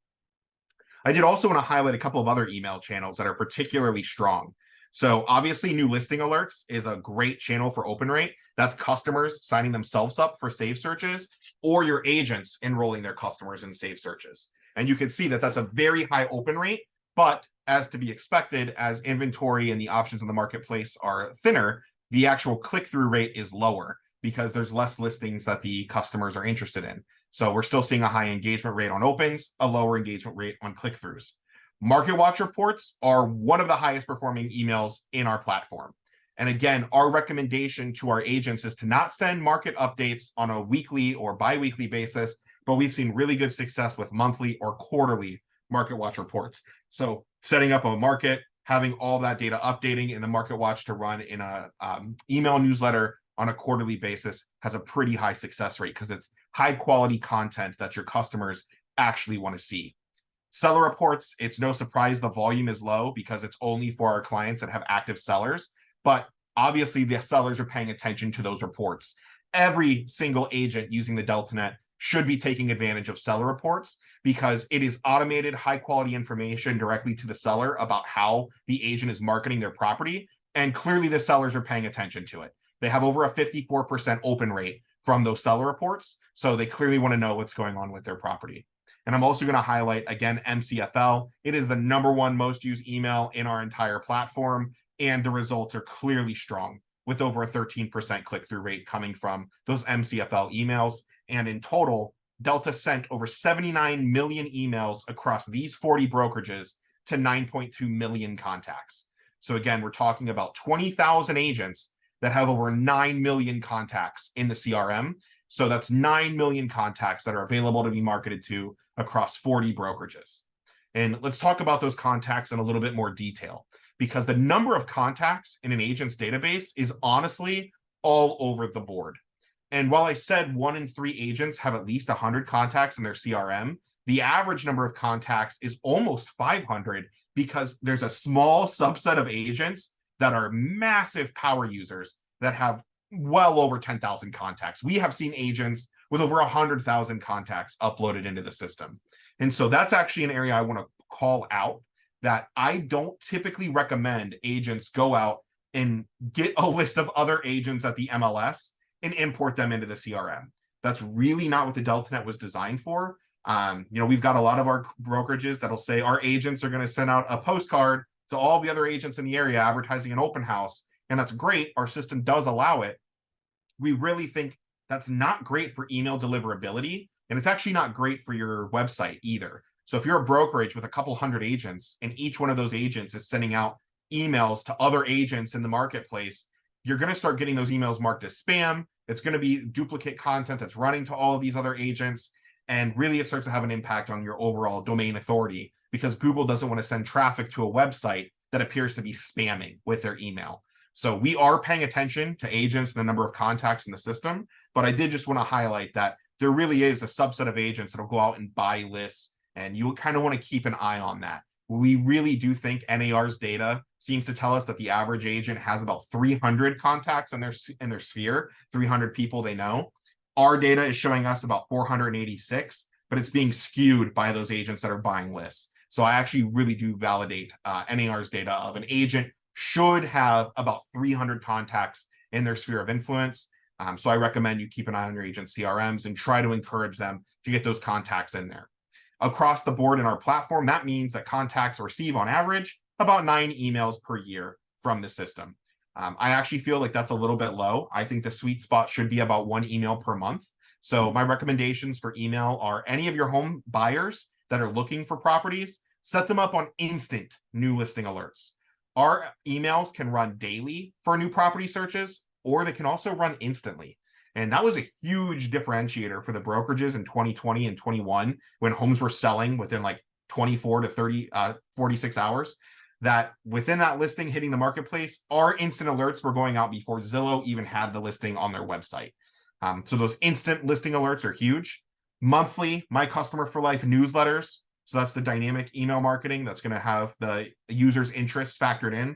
I did also want to highlight a couple of other email channels that are particularly strong. So obviously new listing alerts is a great channel for open rate. That's customers signing themselves up for saved searches or your agents enrolling their customers in saved searches. And you can see that that's a very high open rate, but as to be expected, as inventory and the options in the marketplace are thinner, the actual click-through rate is lower because there's less listings that the customers are interested in. So we're still seeing a high engagement rate on opens, a lower engagement rate on click-throughs. Market Watch reports are one of the highest performing emails in our platform. And again, our recommendation to our agents is to not send market updates on a weekly or bi-weekly basis, but we've seen really good success with monthly or quarterly Market Watch reports. So setting up a market, having all that data updating in the Market Watch to run in a email newsletter on a quarterly basis has a pretty high success rate because it's high quality content that your customers actually want to see. Seller reports, it's no surprise the volume is low because it's only for our clients that have active sellers, but obviously the sellers are paying attention to those reports. Every single agent using the DeltaNet should be taking advantage of seller reports because it is automated, high quality information directly to the seller about how the agent is marketing their property. And clearly the sellers are paying attention to it. They have over a 54% open rate from those seller reports. So they clearly want to know what's going on with their property. And I'm also going to highlight, again, MCFL. It is the #1 most used email in our entire platform. And the results are clearly strong with over a 13% click-through rate coming from those MCFL emails. And in total, Delta sent over 79 million emails across these 40 brokerages to 9.2 million contacts. So again, we're talking about 20,000 agents that have over 9 million contacts in the CRM. So that's 9 million contacts that are available to be marketed to across 40 brokerages. And let's talk about those contacts in a little bit more detail because the number of contacts in an agent's database is honestly all over the board. And while I said 1 in 3 agents have at least 100 contacts in their CRM, the average number of contacts is almost 500 because there's a small subset of agents that are massive power users that have well over 10,000 contacts. We have seen agents with over 100,000 contacts uploaded into the system. And so that's actually an area I want to call out that I don't typically recommend agents go out and get a list of other agents at the MLS and import them into the CRM. That's really not what the DeltaNet was designed for. We've got a lot of our brokerages that'll say our agents are going to send out a postcard to all the other agents in the area advertising an open house. And that's great. Our system does allow it. We really think that's not great for email deliverability. And it's actually not great for your website either. So if you're a brokerage with a couple hundred agents and each one of those agents is sending out emails to other agents in the marketplace, you're going to start getting those emails marked as spam. It's going to be duplicate content that's running to all of these other agents. And really, it starts to have an impact on your overall domain authority because Google doesn't want to send traffic to a website that appears to be spamming with their email. So we are paying attention to agents and the number of contacts in the system. But I did just want to highlight that there really is a subset of agents that will go out and buy lists. And you kind of want to keep an eye on that. We really do think NAR's data seems to tell us that the average agent has about 300 contacts in their sphere, 300 people they know. Our data is showing us about 486, but it's being skewed by those agents that are buying lists. So I actually really do validate NAR's data of an agent should have about 300 contacts in their sphere of influence. So I recommend you keep an eye on your agent CRMs and try to encourage them to get those contacts in there. Across the board in our platform, that means that contacts receive on average about 9 emails per year from the system. I actually feel like that's a little bit low. I think the sweet spot should be about 1 email per month. So my recommendations for email are any of your home buyers that are looking for properties, set them up on instant new listing alerts. Our emails can run daily for new property searches, or they can also run instantly. And that was a huge differentiator for the brokerages in 2020 and 21 when homes were selling within like 24 to 46 hours. That within that listing hitting the marketplace, our instant alerts were going out before Zillow even had the listing on their website. So those instant listing alerts are huge. Monthly, My Customer for Life newsletters. So that's the dynamic email marketing that's going to have the user's interests factored in.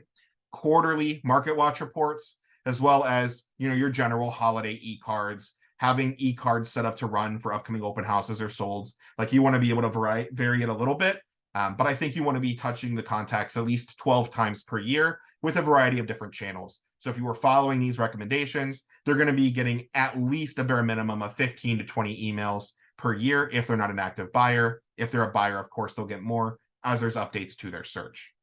Quarterly market watch reports, as well as your general holiday e-cards, having e-cards set up to run for upcoming open houses or solds. Like you want to be able to vary it a little bit. But I think you want to be touching the contacts at least 12 times per year with a variety of different channels. So if you were following these recommendations, they're going to be getting at least a bare minimum of 15 to 20 emails per year if they're not an active buyer. If they're a buyer, of course, they'll get more as there's updates to their search.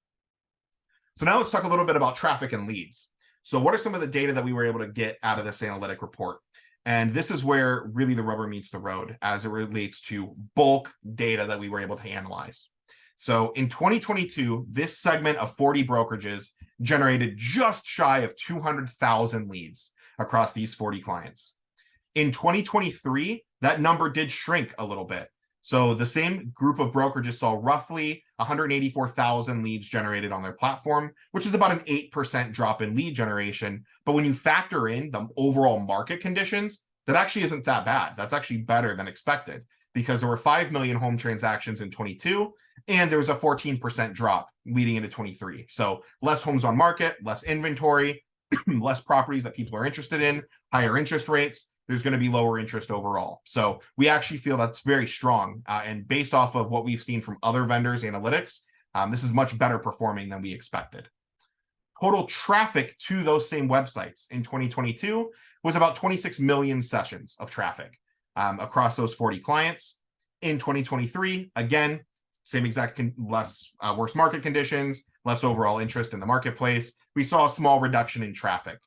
So now let's talk a little bit about traffic and leads. So what are some of the data that we were able to get out of this analytic report? And this is where really the rubber meets the road as it relates to bulk data that we were able to analyze. So in 2022, this segment of 40 brokerages generated just shy of 200,000 leads across these 40 clients. In 2023, that number did shrink a little bit. So the same group of brokerages saw roughly 184,000 leads generated on their platform, which is about an 8% drop in lead generation. But when you factor in the overall market conditions, that actually isn't that bad. That's actually better than expected because there were 5 million home transactions in 22, and there was a 14% drop leading into 23. So less homes on market, less inventory, less properties that people are interested in, higher interest rates. There's going to be lower interest overall. So we actually feel that's very strong. And based off of what we've seen from other vendors' analytics, this is much better performing than we expected. Total traffic to those same websites in 2022 was about 26 million sessions of traffic across those 40 clients. In 2023, again, same exact worse market conditions, less overall interest in the marketplace. We saw a small reduction in traffic.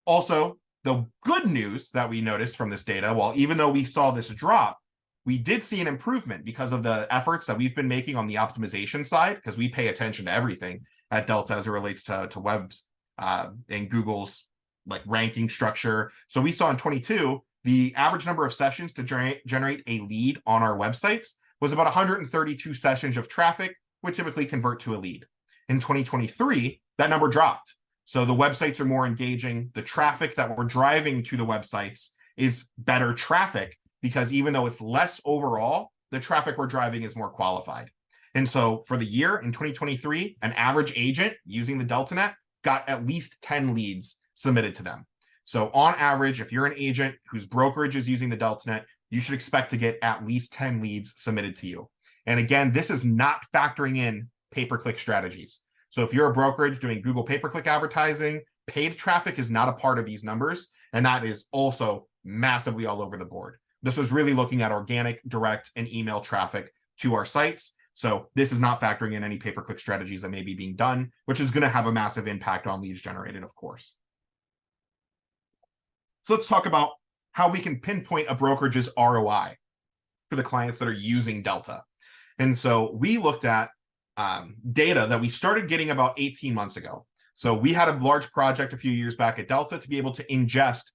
Also, the good news that we noticed from this data, while even though we saw this drop, we did see an improvement because of the efforts that we've been making on the optimization side, because we pay attention to everything at Delta as it relates to webs and Google's ranking structure. So we saw in 22, the average number of sessions to generate a lead on our websites was about 132 sessions of traffic, which typically convert to a lead. In 2023, that number dropped. So the websites are more engaging. The traffic that we're driving to the websites is better traffic because even though it's less overall, the traffic we're driving is more qualified. And so for the year in 2023, an average agent using the DeltaNet got at least 10 leads submitted to them. So on average, if you're an agent whose brokerage is using the DeltaNet, you should expect to get at least 10 leads submitted to you. And again, this is not factoring in pay-per-click strategies. So if you're a brokerage doing Google pay-per-click advertising, paid traffic is not a part of these numbers, and that is also massively all over the board. This was really looking at organic, direct, and email traffic to our sites. So this is not factoring in any pay-per-click strategies that may be being done, which is going to have a massive impact on leads generated, of course. So let's talk about how we can pinpoint a brokerage's ROI for the clients that are using Delta. And so we looked at data that we started getting about 18 months ago. So we had a large project a few years back at Delta to be able to ingest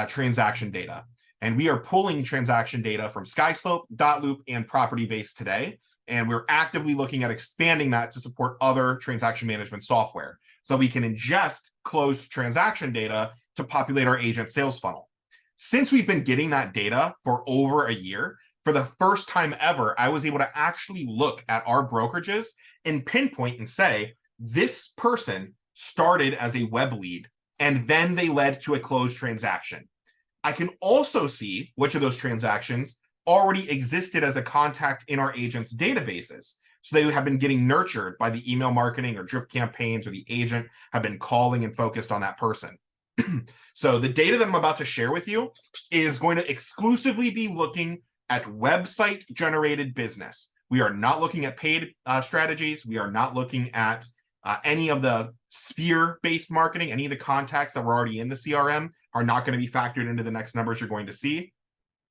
transaction data. And we are pulling transaction data from SkySlope, Dotloop, and PropertyBase today. And we're actively looking at expanding that to support other transaction management software. So we can ingest closed transaction data to populate our agent sales funnel. Since we've been getting that data for over a year, for the first time ever, I was able to actually look at our brokerages and pinpoint and say, this person started as a web lead, and then they led to a closed transaction. I can also see which of those transactions already existed as a contact in our agents' databases. So they have been getting nurtured by the email marketing or drip campaigns, or the agent have been calling and focused on that person. So the data that I'm about to share with you is going to exclusively be looking at website generated business. We are not looking at paid strategies. We are not looking at any of the sphere-based marketing. Any of the contacts that were already in the CRM are not going to be factored into the next numbers you're going to see.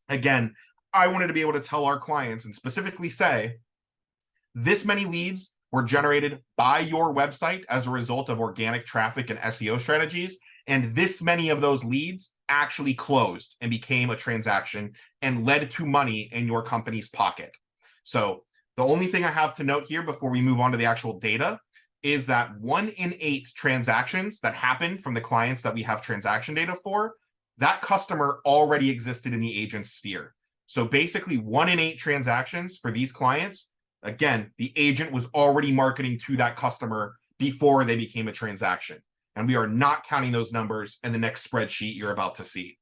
Again, I wanted to be able to tell our clients and specifically say, this many leads were generated by your website as a result of organic traffic and SEO strategies. And this many of those leads actually closed and became a transaction and led to money in your company's pocket. So the only thing I have to note here before we move on to the actual data is that 1 in 8 transactions that happened from the clients that we have transaction data for, that customer already existed in the agent sphere. So basically 1 in 8 transactions for these clients, again, the agent was already marketing to that customer before they became a transaction. And we are not counting those numbers in the next spreadsheet you're about to see.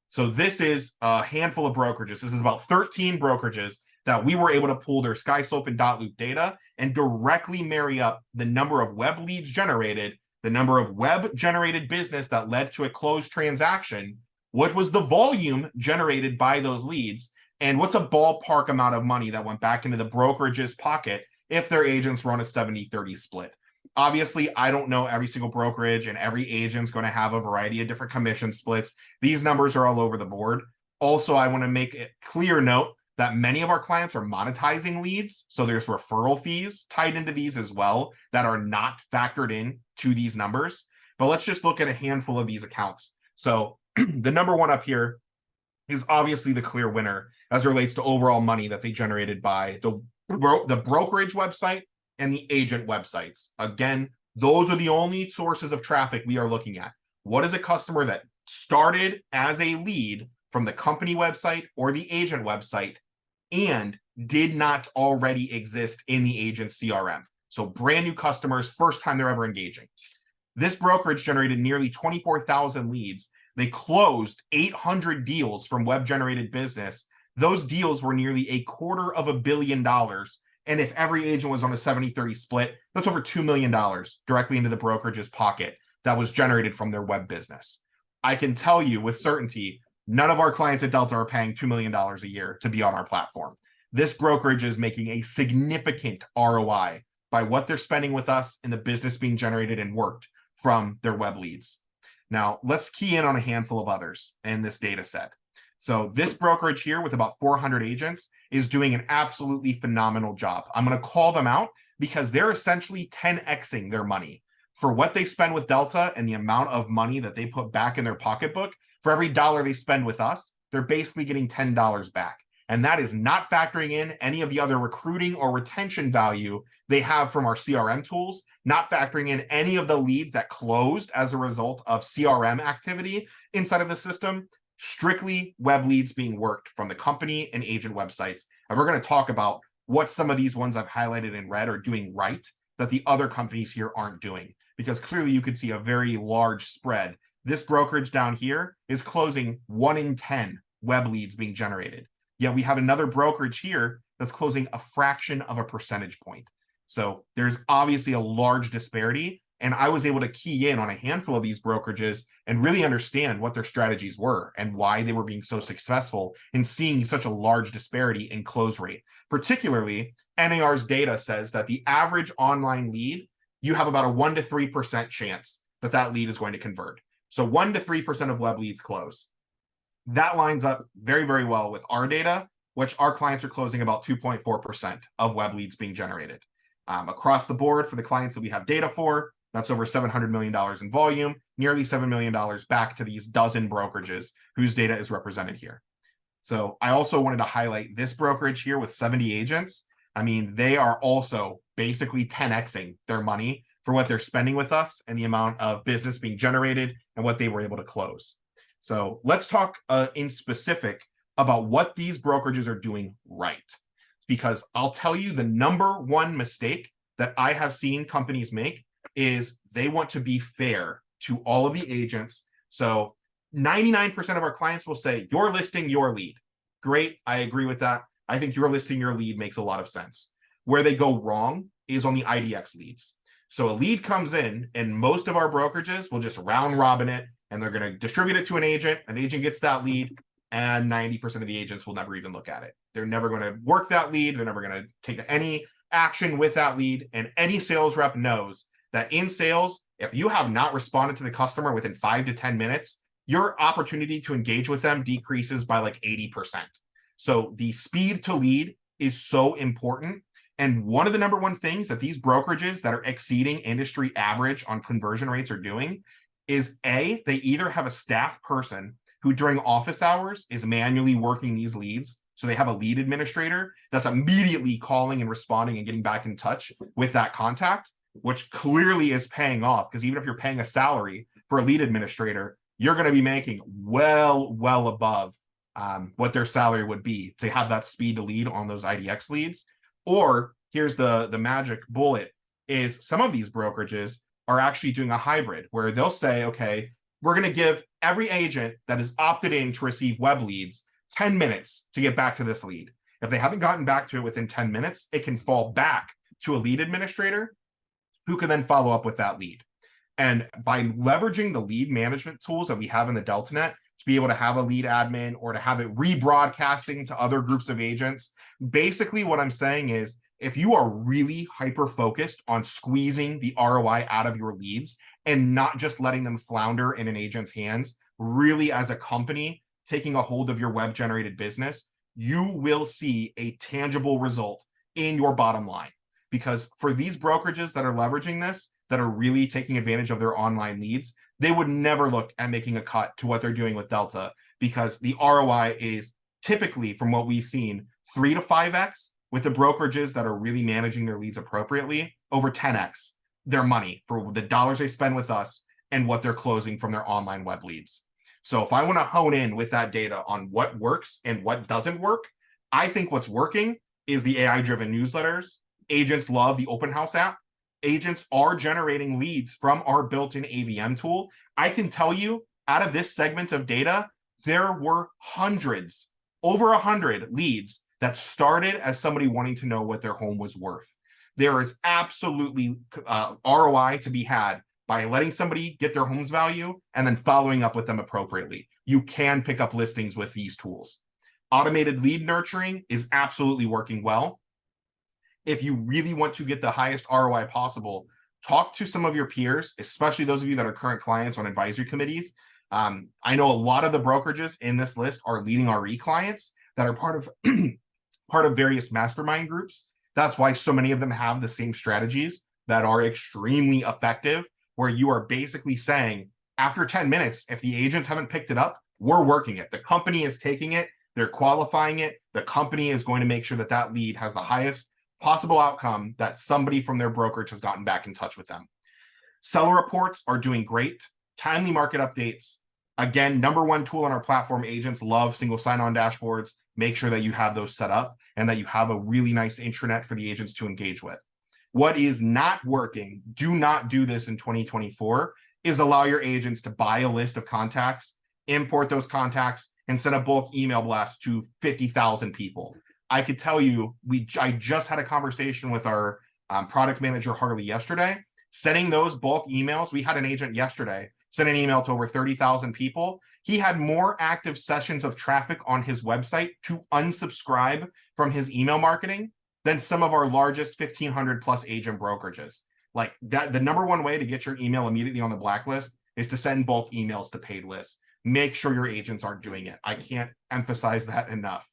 So this is a handful of brokerages. This is about 13 brokerages that we were able to pull their SkySlope and Dotloop data and directly marry up the number of web leads generated, the number of web generated business that led to a closed transaction, what was the volume generated by those leads, and what's a ballpark amount of money that went back into the brokerage's pocket if their agents run a 70-30 split. Obviously, I don't know every single brokerage, and every agent's going to have a variety of different commission splits. These numbers are all over the board. Also, I want to make a clear note that many of our clients are monetizing leads. So there's referral fees tied into these as well that are not factored in to these numbers. But let's just look at a handful of these accounts. So the number one up here is obviously the clear winner as it relates to overall money that they generated by the brokerage website and the agent websites. Again, those are the only sources of traffic we are looking at. What is a customer that started as a lead from the company website or the agent website and did not already exist in the agent's CRM? So brand new customers, first time they're ever engaging. This brokerage generated nearly 24,000 leads. They closed 800 deals from web-generated business. Those deals were nearly $250 million. And if every agent was on a 70-30 split, that's over $2 million directly into the brokerage's pocket that was generated from their web business. I can tell you with certainty, none of our clients at Delta are paying $2 million a year to be on our platform. This brokerage is making a significant ROI by what they're spending with us and the business being generated and worked from their web leads. Now, let's key in on a handful of others in this data set. So this brokerage here with about 400 agents is doing an absolutely phenomenal job. I'm going to call them out because they're essentially 10xing their money for what they spend with Delta and the amount of money that they put back in their pocketbook. For every dollar they spend with us, they're basically getting $10 back. And that is not factoring in any of the other recruiting or retention value they have from our CRM tools, not factoring in any of the leads that closed as a result of CRM activity inside of the system. Strictly web leads being worked from the company and agent websites. And we're going to talk about what some of these ones I've highlighted in red are doing right that the other companies here aren't doing, because clearly you could see a very large spread. This brokerage down here is closing 1 in 10 web leads being generated. Yet we have another brokerage here that's closing a fraction of a percentage point. So there's obviously a large disparity. And I was able to key in on a handful of these brokerages and really understand what their strategies were and why they were being so successful in seeing such a large disparity in close rate. Particularly, NAR's data says that the average online lead, you have about a 1 to 3% chance that that lead is going to convert. So 1 to 3% of web leads close. That lines up very, very well with our data, which our clients are closing about 2.4% of web leads being generated. Across the board for the clients that we have data for, that's over $700 million in volume, nearly $7 million back to these dozen brokerages whose data is represented here. So I also wanted to highlight this brokerage here with 70 agents. I mean, they are also basically 10xing their money for what they're spending with us and the amount of business being generated and what they were able to close. So let's talk in specific about what these brokerages are doing right. Because I'll tell you the number one mistake that I have seen companies make is they want to be fair to all of the agents. So 99% of our clients will say, you're listing your lead. Great, I agree with that. I think you're listing your lead makes a lot of sense. Where they go wrong is on the IDX leads. So a lead comes in, and most of our brokerages will just round robin it, and they're going to distribute it to an agent. An agent gets that lead, and 90% of the agents will never even look at it. They're never going to work that lead. They're never going to take any action with that lead. And any sales rep knows that in sales, if you have not responded to the customer within 5 to 10 minutes, your opportunity to engage with them decreases by like 80%. So the speed to lead is so important. And one of the number one things that these brokerages that are exceeding industry average on conversion rates are doing is they either have a staff person who during office hours is manually working these leads. So they have a lead administrator that's immediately calling and responding and getting back in touch with that contact, which clearly is paying off, because even if you're paying a salary for a lead administrator, you're going to be making well above what their salary would be to have that speed to lead on those IDX leads. Or here's the magic bullet, is some of these brokerages are actually doing a hybrid where they'll say, okay, we're going to give every agent that is opted in to receive web leads 10 minutes to get back to this lead. If they haven't gotten back to it within 10 minutes, it can fall back to a lead administrator who can then follow up with that lead. And by leveraging the lead management tools that we have in the DeltaNet to be able to have a lead admin or to have it rebroadcasting to other groups of agents, basically what I'm saying is, if you are really hyper-focused on squeezing the ROI out of your leads and not just letting them flounder in an agent's hands, really as a company taking a hold of your web-generated business, you will see a tangible result in your bottom line. Because for these brokerages that are leveraging this, that are really taking advantage of their online leads, they would never look at making a cut to what they're doing with Delta, because the ROI is typically, from what we've seen, 3 to 5x, with the brokerages that are really managing their leads appropriately, over 10x their money for the dollars they spend with us and what they're closing from their online web leads. So if I want to hone in with that data on what works and what doesn't work, I think what's working is the AI-driven newsletters. Agents love the Open House app. Agents are generating leads from our built-in AVM tool. I can tell you, out of this segment of data, there were hundreds, over 100 leads that started as somebody wanting to know what their home was worth. There is absolutely ROI to be had by letting somebody get their home's value and then following up with them appropriately. You can pick up listings with these tools. Automated lead nurturing is absolutely working well. If you really want to get the highest ROI possible, talk to some of your peers, especially those of you that are current clients on advisory committees. I know a lot of the brokerages in this list are leading RE clients that are part of part of various mastermind groups. That's why so many of them have the same strategies that are extremely effective, where you are basically saying, after 10 minutes, if the agents haven't picked it up, we're working it. The company is taking it, they're qualifying it. The company is going to make sure that that lead has the highest possible outcome, that somebody from their brokerage has gotten back in touch with them. Seller reports are doing great. Timely market updates. Again, number one tool on our platform. Agents love single sign-on dashboards. Make sure that you have those set up and that you have a really nice intranet for the agents to engage with. What is not working, do not do this in 2024, is allow your agents to buy a list of contacts, import those contacts, and send a bulk email blast to 50,000 people. I could tell you, I just had a conversation with our product manager, Harley, yesterday, sending those bulk emails. We had an agent yesterday send an email to over 30,000 people. He had more active sessions of traffic on his website to unsubscribe from his email marketing than some of our largest 1,500 plus agent brokerages. Like that, the number one way to get your email immediately on the blacklist is to send bulk emails to paid lists. Make sure your agents aren't doing it. I can't emphasize that enough.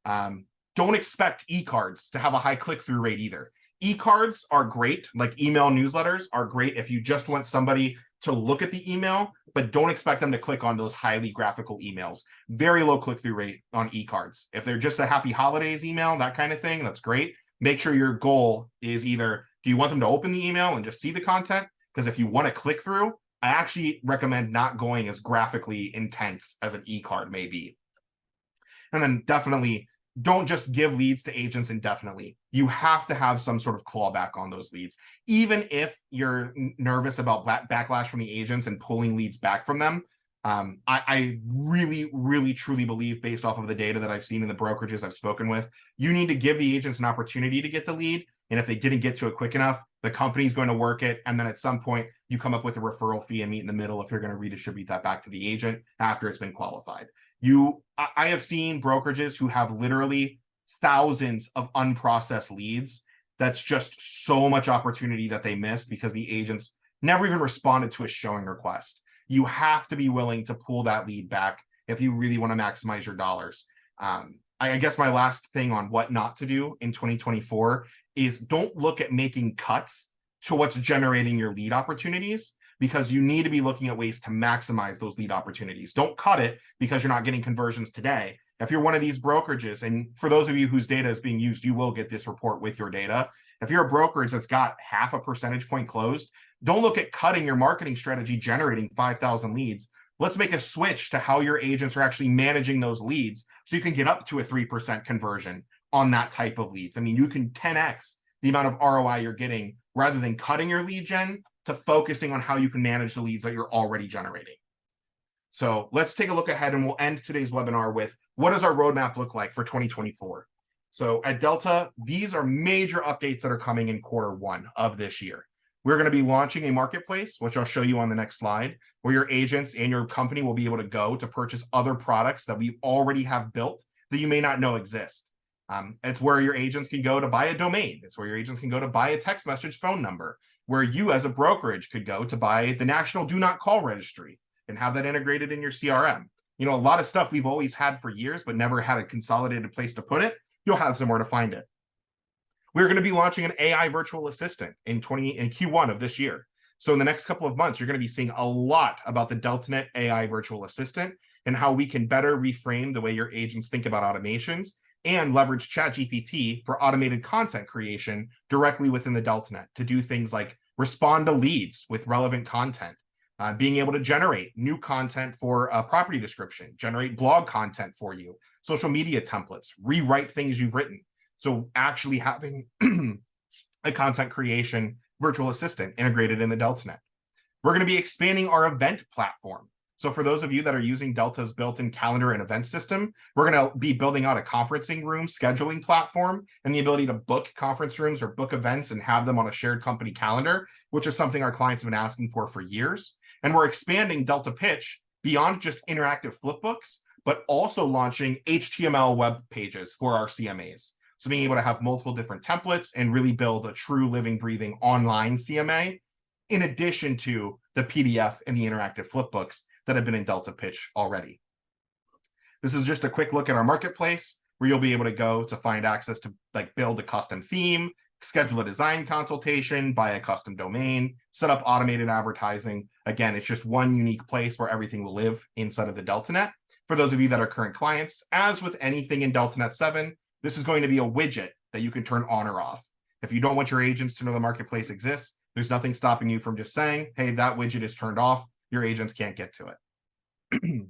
Don't expect e-cards to have a high click-through rate either. E-cards are great, like email newsletters are great if you just want somebody to look at the email, but don't expect them to click on those highly graphical emails. Very low click-through rate on e-cards. If they're just a happy holidays email, that kind of thing, that's great. Make sure your goal is either, do you want them to open the email and just see the content? Because if you want to click through, I actually recommend not going as graphically intense as an e-card may be. And then definitely don't just give leads to agents indefinitely. You have to have some sort of clawback on those leads. Even if you're nervous about backlash from the agents and pulling leads back from them, I really, really, truly believe, based off of the data that I've seen in the brokerages I've spoken with, you need to give the agents an opportunity to get the lead. And if they didn't get to it quick enough, The company's going to work it, and then at some point you come up with a referral fee and meet in the middle if you're going to redistribute that back to the agent after it's been qualified. I have seen brokerages who have literally thousands of unprocessed leads. That's just so much opportunity that they missed because the agents never even responded to a showing request. You have to be willing to pull that lead back if you really want to maximize your dollars. I guess my last thing on what not to do in 2024 is don't look at making cuts to what's generating your lead opportunities, because you need to be looking at ways to maximize those lead opportunities. Don't cut it because you're not getting conversions today. If you're one of these brokerages, and for those of you whose data is being used, you will get this report with your data. If you're a brokerage that's got half a percentage point closed, don't look at cutting your marketing strategy generating 5,000 leads. Let's make a switch to how your agents are actually managing those leads so you can get up to a 3% conversion on that type of leads. I mean, you can 10x the amount of ROI you're getting rather than cutting your lead gen to focusing on how you can manage the leads that you're already generating. So let's take a look ahead, and we'll end today's webinar with what does our roadmap look like for 2024? So at Delta, these are major updates that are coming in Q1 of this year. We're going to be launching a marketplace, which I'll show you on the next slide, where your agents and your company will be able to go to purchase other products that we already have built that you may not know exist. It's where your agents can go to buy a domain. It's where your agents can go to buy a text message phone number, where you as a brokerage could go to buy the National Do Not Call Registry and have that integrated in your CRM. You know, a lot of stuff we've always had for years, but never had a consolidated place to put it. You'll have somewhere to find it. We're going to be launching an AI virtual assistant in Q1 of this year. So in the next couple of months, you're going to be seeing a lot about the DeltaNet AI virtual assistant and how we can better reframe the way your agents think about automations and leverage ChatGPT for automated content creation directly within the DeltaNet to do things like respond to leads with relevant content, being able to generate new content for a property description, generate blog content for you, social media templates, rewrite things you've written. So actually having a content creation virtual assistant integrated in the DeltaNet. We're going to be expanding our event platform. So for those of you that are using Delta's built-in calendar and event system, we're going to be building out a conferencing room scheduling platform and the ability to book conference rooms or book events and have them on a shared company calendar, which is something our clients have been asking for years. And we're expanding Delta Pitch beyond just interactive flipbooks, but also launching HTML web pages for our CMAs. So being able to have multiple different templates and really build a true living, breathing online CMA, in addition to the PDF and the interactive flipbooks that have been in Delta Pitch already. This is just a quick look at our marketplace where you'll be able to go to find access to like build a custom theme, schedule a design consultation, buy a custom domain, set up automated advertising. Again, it's just one unique place where everything will live inside of the DeltaNet. For those of you that are current clients, as with anything in DeltaNet 7, this is going to be a widget that you can turn on or off. If you don't want your agents to know the marketplace exists, there's nothing stopping you from just saying, hey, that widget is turned off. Your agents can't get to it.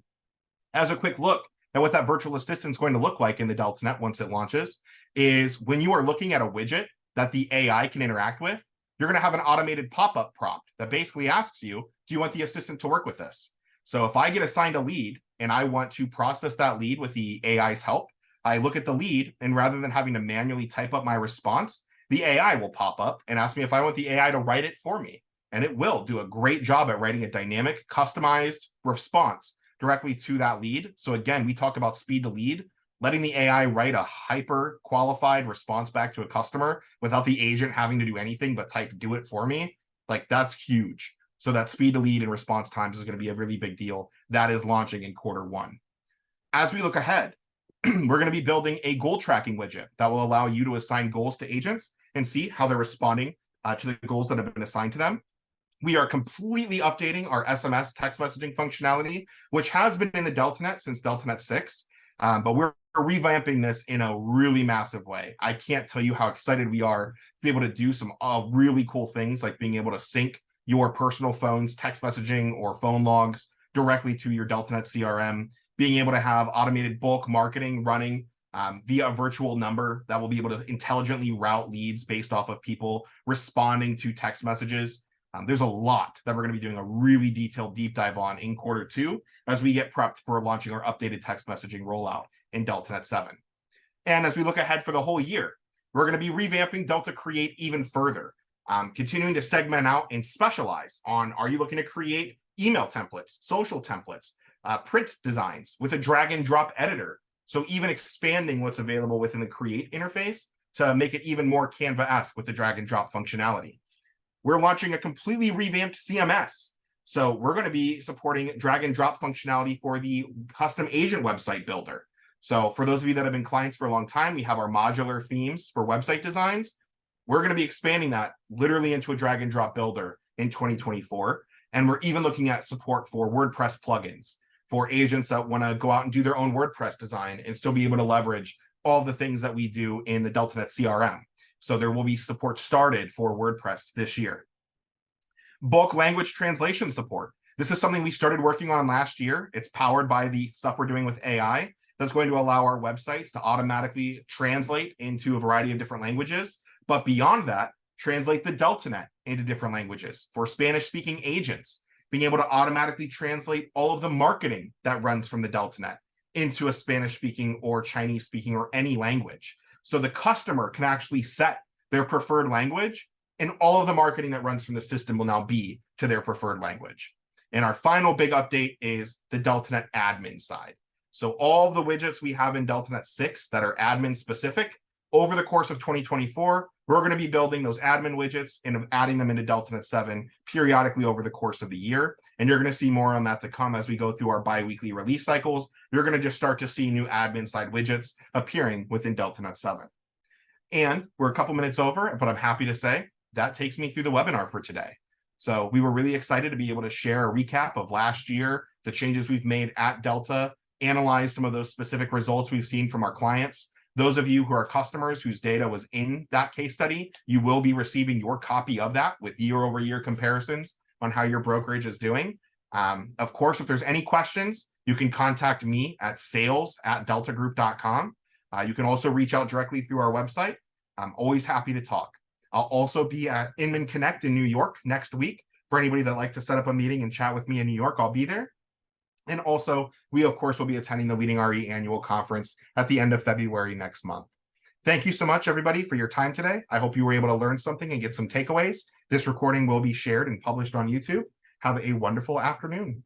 As a quick look at what that virtual assistant is going to look like in the DeltaNet once it launches, is when you are looking at a widget that the AI can interact with, you're going to have an automated pop-up prompt that basically asks you, do you want the assistant to work with this? So if I get assigned a lead and I want to process that lead with the AI's help, I look at the lead, and rather than having to manually type up my response, the AI will pop up and ask me if I want the AI to write it for me. And it will do a great job at writing a dynamic, customized response directly to that lead. So again, we talk about speed to lead, letting the AI write a hyper qualified response back to a customer without the agent having to do anything but type do it for me. Like that's huge. So that speed to lead and response times is going to be a really big deal. That is launching in Q1. As we look ahead, we're going to be building a goal tracking widget that will allow you to assign goals to agents and see how they're responding to the goals that have been assigned to them. We are completely updating our SMS text messaging functionality, which has been in the DeltaNet since DeltaNet 6, but we're revamping this in a really massive way. I can't tell you how excited we are to be able to do some really cool things like being able to sync your personal phone's text messaging or phone logs directly to your DeltaNet CRM, being able to have automated bulk marketing running via a virtual number that will be able to intelligently route leads based off of people responding to text messages. There's a lot that we're going to be doing a really detailed deep dive on in Q2 as we get prepped for launching our updated text messaging rollout in DeltaNet 7. And as we look ahead for the whole year, we're going to be revamping Delta Create even further. Continuing to segment out and specialize on, are you looking to create email templates, social templates, print designs with a drag and drop editor? So even expanding what's available within the create interface to make it even more Canva-esque with the drag and drop functionality. We're launching a completely revamped CMS. So we're going to be supporting drag and drop functionality for the custom agent website builder. So for those of you that have been clients for a long time, we have our modular themes for website designs. We're going to be expanding that literally into a drag and drop builder in 2024. And we're even looking at support for WordPress plugins for agents that want to go out and do their own WordPress design and still be able to leverage all the things that we do in the DeltaNet CRM. So there will be support started for WordPress this year. Bulk language translation support. This is something we started working on last year. It's powered by the stuff we're doing with AI that's going to allow our websites to automatically translate into a variety of different languages. But beyond that, translate the DeltaNet into different languages for Spanish-speaking agents, being able to automatically translate all of the marketing that runs from the DeltaNet into a Spanish-speaking or Chinese-speaking or any language. So the customer can actually set their preferred language, and all of the marketing that runs from the system will now be to their preferred language. And our final big update is the DeltaNet admin side. So all of the widgets we have in DeltaNet 6 that are admin specific, over the course of 2024, we're going to be building those admin widgets and adding them into DeltaNet 7 periodically over the course of the year. And you're going to see more on that to come as we go through our bi-weekly release cycles. You're going to just start to see new admin side widgets appearing within DeltaNet 7. And we're a couple minutes over, but I'm happy to say that takes me through the webinar for today. So we were really excited to be able to share a recap of last year, the changes we've made at Delta, analyze some of those specific results we've seen from our clients. Those of you who are customers whose data was in that case study, you will be receiving your copy of that with year-over-year comparisons on how your brokerage is doing. Of course, if there's any questions, you can contact me at sales@deltagroup.com. You can also reach out directly through our website. I'm always happy to talk. I'll also be at Inman Connect in New York next week. For anybody that'd like to set up a meeting and chat with me in New York, I'll be there. And also, we, of course, will be attending the Leading RE annual conference at the end of February next month. Thank you so much, everybody, for your time today. I hope you were able to learn something and get some takeaways. This recording will be shared and published on YouTube. Have a wonderful afternoon.